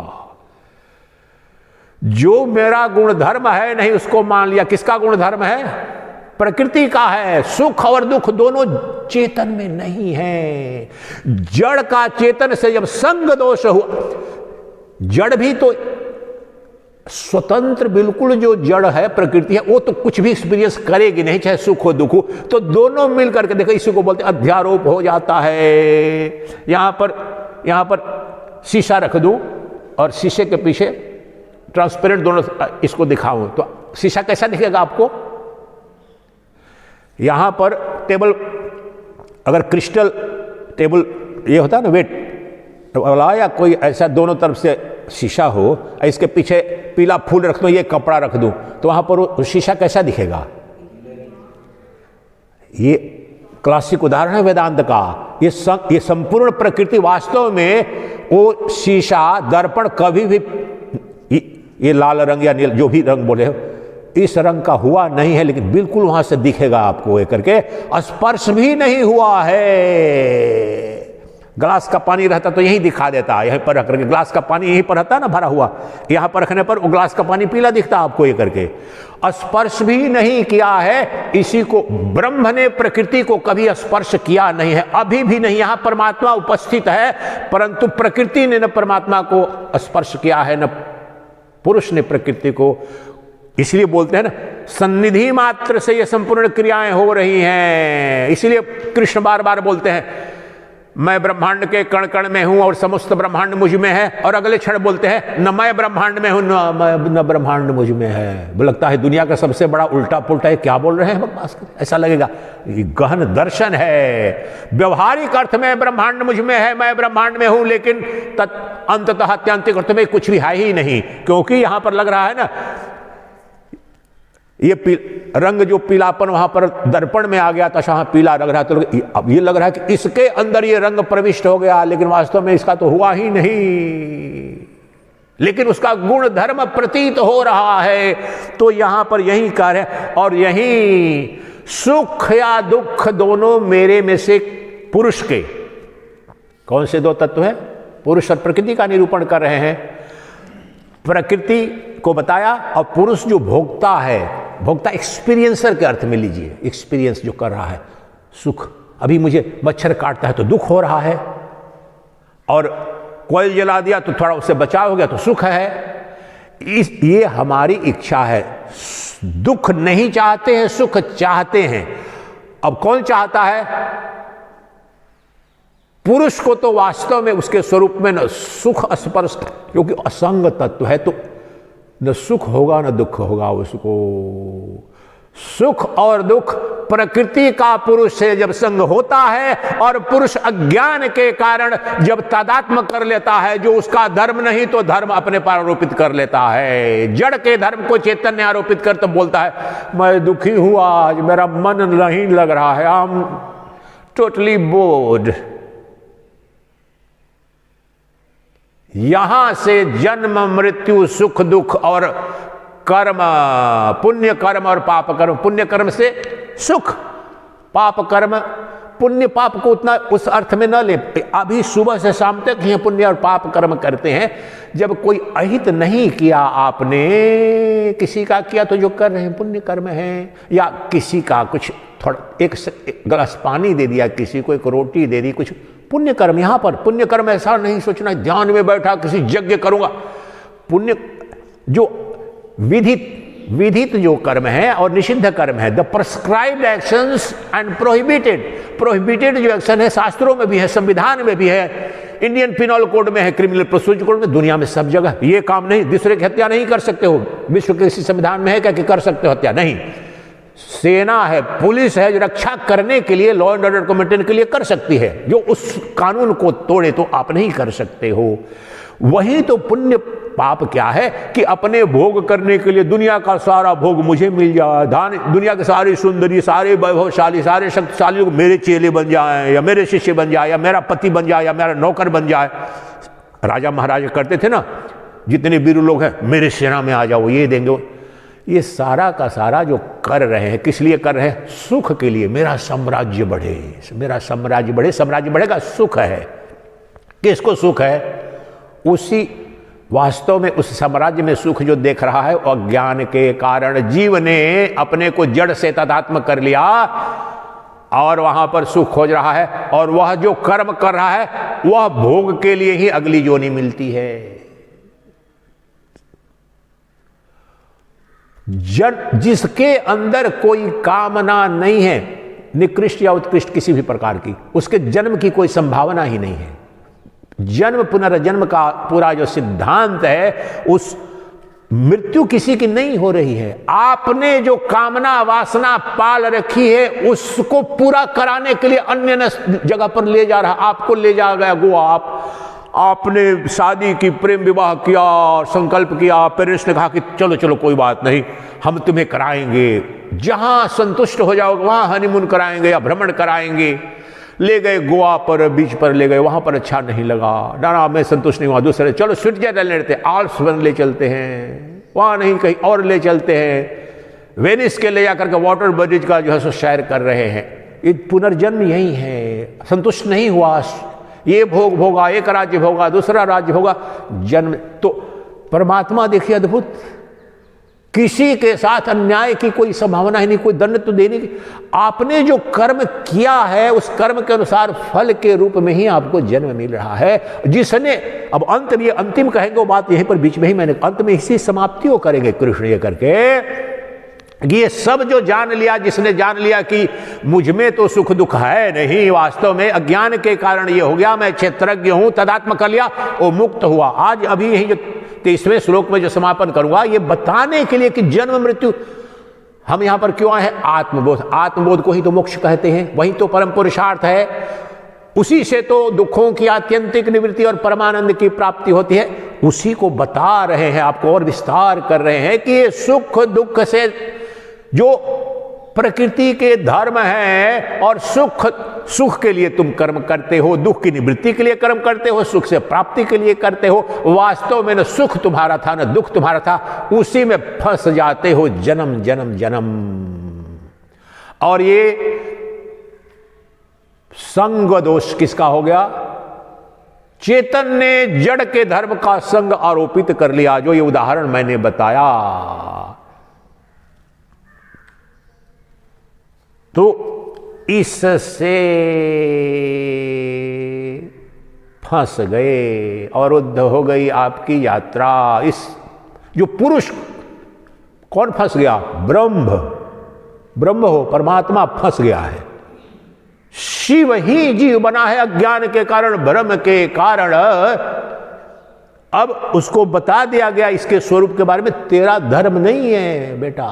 जो मेरा गुण धर्म है नहीं उसको मान लिया, किसका गुण धर्म है? प्रकृति का है। सुख और दुख दोनों चेतन में नहीं है। जड़ का चेतन से जब संग दोष हुआ, जड़ भी तो स्वतंत्र, बिल्कुल जो जड़ है प्रकृति है वो तो कुछ भी एक्सपीरियंस करेगी नहीं, चाहे सुख हो दुख हो, तो दोनों मिल करके देखो, इसी को बोलते अध्यारोप हो जाता है। यहां पर शीशा रख दूं और शीशे के पीछे ट्रांसपेरेंट दोनों इसको दिखाऊं तो शीशा कैसा दिखेगा आपको? यहां पर टेबल, अगर क्रिस्टल टेबल ये होता है ना वेट वाला, या कोई ऐसा दोनों तरफ से शीशा हो, इसके पीछे पीला फूल रख दो, ये कपड़ा रख दूं, तो वहां पर वो शीशा कैसा दिखेगा? ये क्लासिक उदाहरण है वेदांत का। ये संपूर्ण प्रकृति वास्तव में वो शीशा दर्पण कभी भी ये लाल रंग या नील जो भी रंग बोले हो इस रंग का हुआ नहीं है, लेकिन बिल्कुल वहां से दिखेगा आपको, ये करके स्पर्श भी नहीं हुआ है। ग्लास का पानी रहता तो यही दिखा देता, यहीं पर रख करके ग्लास का पानी यहीं पर रहता ना भरा हुआ, यहां पर रखने पर वो ग्लास का पानी पीला दिखता आपको, ये करके स्पर्श भी नहीं किया है। इसी को ब्रह्म ने प्रकृति को कभी स्पर्श किया नहीं है, अभी भी नहीं। यहां परमात्मा उपस्थित है, परंतु प्रकृति ने न परमात्मा को स्पर्श किया है, न पुरुष ने प्रकृति को। इसलिए बोलते हैं ना, सन्निधि मात्र से ये संपूर्ण क्रियाएं हो रही हैं। इसलिए कृष्ण बार बार बोलते हैं मैं ब्रह्मांड के कण कण में हूं और समस्त ब्रह्मांड मुझ में है, और अगले क्षण बोलते हैं न मैं ब्रह्मांड में हूं न ब्रह्मांड मुझ में है। लगता है दुनिया का सबसे बड़ा उल्टा पुल्टा है, क्या बोल रहे हैं बकवास, ऐसा लगेगा। ये गहन दर्शन है। व्यवहारिक अर्थ में ब्रह्मांड मुझ में है, मैं ब्रह्मांड में हूं, लेकिन अंततः आत्यंतिक अर्थ में कुछ भी है ही नहीं, क्योंकि यहां पर लग रहा है ना ये रंग जो पीलापन वहां पर दर्पण में आ गया था, वहां पीला लग रहा, तो अब ये लग रहा है कि इसके अंदर ये रंग प्रविष्ट हो गया, लेकिन वास्तव में इसका तो हुआ ही नहीं, लेकिन उसका गुण धर्म प्रतीत हो रहा है। तो यहां पर यही कार्य है, और यही सुख या दुख दोनों मेरे में से पुरुष के, कौन से दो तत्व हैं? पुरुष और प्रकृति का निरूपण कर रहे हैं। प्रकृति को बताया, और पुरुष जो भोक्ता है, भोक्ता एक्सपीरियंसर के अर्थ में लीजिए, एक्सपीरियंस जो कर रहा है सुख। अभी मुझे मच्छर काटता है तो दुख हो रहा है, और कोयल जला दिया तो थोड़ा उससे बचाव हो गया तो सुख है। ये हमारी इच्छा है। दुख नहीं चाहते हैं, सुख चाहते हैं। अब कौन चाहता है? पुरुष को तो वास्तव में उसके स्वरूप में न सुख स्पर्श, क्योंकि असंग तत्व है, तो न सुख होगा न दुख होगा उसको। सुख और दुख प्रकृति का पुरुष से जब संग होता है, और पुरुष अज्ञान के कारण जब तादात्म्य कर लेता है, जो उसका धर्म नहीं तो धर्म अपने पर आरोपित कर लेता है। जड़ के धर्म को चैतन्य आरोपित कर तो बोलता है मैं दुखी हूं, आज मेरा मन नहीं लग रहा है, आई एम टोटली बोर्ड। यहां से जन्म मृत्यु सुख दुख और कर्म, पुण्य कर्म और पाप कर्म। पुण्य कर्म से सुख, पाप कर्म, पुण्य पाप को उतना उस अर्थ में न ले। अभी सुबह से शाम तक ही पुण्य और पाप कर्म करते हैं। जब कोई अहित नहीं किया आपने, किसी का किया तो जो कर रहे हैं पुण्य कर्म है, या किसी का कुछ थोड़ा एक गिलास पानी दे दिया, किसी को एक रोटी दे दी, कुछ पुण्य कर्म। यहां पर पुण्य कर्म ऐसा नहीं सोचना ध्यान में बैठा किसी यज्ञ करूंगा। पुण्य जो विधित जो कर्म है और निषिद्ध कर्म है, the prescribed actions and prohibited जो एक्शन है, शास्त्रों में भी है, संविधान में भी है, इंडियन पिनल कोड में है, क्रिमिनल प्रोसीजर कोड में, दुनिया में सब जगह। ये काम नहीं, दूसरे की हत्या नहीं कर सकते हो। विश्व के किसी संविधान में है क्या कि कर सकते हो हत्या? नहीं। सेना है, पुलिस है, जो रक्षा करने के लिए, लॉ एंड ऑर्डर को मेंटेन के लिए कर सकती है। जो उस कानून को तोड़े तो आप नहीं कर सकते हो। वही तो पुण्य पाप क्या है कि अपने भोग करने के लिए दुनिया का सारा भोग मुझे मिल जाए, धान दुनिया के सारे सुंदरी, सारे वैभवशाली, सारे शक्तिशाली लोग मेरे चेले बन जाएं, या मेरे शिष्य बन जाए, या मेरा पति बन जाए, या मेरा नौकर बन जाए। राजा महाराजा करते थे ना, जितने वीर लोग हैं मेरे सेना में आ जाओ, ये देंगे। ये सारा का सारा जो कर रहे हैं, किस लिए कर रहे हैं? सुख के लिए। मेरा साम्राज्य बढ़े, मेरा साम्राज्य बढ़े। साम्राज्य बढ़ेगा, सुख है। किसको सुख है? उसी वास्तव में उस साम्राज्य में सुख जो देख रहा है, अज्ञान के कारण जीव ने अपने को जड़ से तादात्म्य कर लिया और वहां पर सुख खोज रहा है। और वह जो कर्म कर रहा है वह भोग के लिए ही अगली योनि मिलती है। जिसके अंदर कोई कामना नहीं है, निकृष्ट या उत्कृष्ट किसी भी प्रकार की, उसके जन्म की कोई संभावना ही नहीं है। जन्म पुनर्जन्म का पूरा जो सिद्धांत है, उस मृत्यु किसी की नहीं हो रही है। आपने जो कामना वासना पाल रखी है उसको पूरा कराने के लिए अन्य जगह पर ले जा रहा, आपको ले जा गया गोवा। आपने शादी की, प्रेम विवाह किया, संकल्प किया, पेरेंट्स ने कहा कि चलो चलो कोई बात नहीं, हम तुम्हें कराएंगे, जहां संतुष्ट हो जाओगे वहां हनीमून कराएंगे या भ्रमण कराएंगे। ले गए गोवा पर, बीच पर ले गए, वहां पर अच्छा नहीं लगा, ना मैं संतुष्ट नहीं हुआ, दूसरे चलो स्विट्जरलैंड लेते, आल्प्स वन ले चलते हैं, वहां नहीं कहीं और ले चलते हैं, वेनिस के ले जाकर के वाटर ब्रिज का जो है सो सैर कर रहे हैं। ये पुनर्जन्म यही है। संतुष्ट नहीं हुआ, ये भोग भोगा, एक राज्य भोगा, दूसरा राज्य होगा, जन्म। तो परमात्मा देखिए अद्भुत, किसी के साथ अन्याय की कोई संभावना ही नहीं, कोई दंड तो देने की। आपने जो कर्म किया है उस कर्म के अनुसार फल के रूप में ही आपको जन्म मिल रहा है। जिसने अब अंत में, अंतिम कहेंगे वो बात यहीं पर बीच में ही मैंने, अंत में इसी समाप्ति को करेंगे कृष्ण ये करके, ये सब जो जान लिया, जिसने जान लिया कि मुझ में तो सुख दुख है नहीं, वास्तव में अज्ञान के कारण ये हो गया, मैं क्षेत्रज्ञ हूं, तदात्म कर लिया, वो मुक्त हुआ। आज अभी यही जो 23वें श्लोक में जो समापन करूंगा, ये बताने के लिए कि जन्म मृत्यु, हम यहां पर क्यों आए हैं? आत्मबोध। आत्मबोध को ही तो मोक्ष कहते हैं, वही तो परम पुरुषार्थ है। उसी से तो दुखों की आत्यंतिक निवृत्ति और परमानंद की प्राप्ति होती है। उसी को बता रहे हैं, आपको और विस्तार कर रहे हैं कि ये सुख दुख से जो प्रकृति के धर्म है, और सुख के लिए तुम कर्म करते हो, दुख की निवृत्ति के लिए कर्म करते हो, सुख से प्राप्ति के लिए करते हो। वास्तव में न सुख तुम्हारा था न दुख तुम्हारा था, उसी में फंस जाते हो जन्म जन्म जन्म। और ये संग दोष किसका हो गया? चेतन ने जड़ के धर्म का संग आरोपित कर लिया, जो ये उदाहरण मैंने बताया। तो इससे फंस गए, अवरुद्ध हो गई आपकी यात्रा। इस जो पुरुष कौन फंस गया? ब्रह्म हो, परमात्मा फंस गया है। शिव ही जीव बना है अज्ञान के कारण, भ्रम के कारण। अब उसको बता दिया गया इसके स्वरूप के बारे में, तेरा धर्म नहीं है बेटा,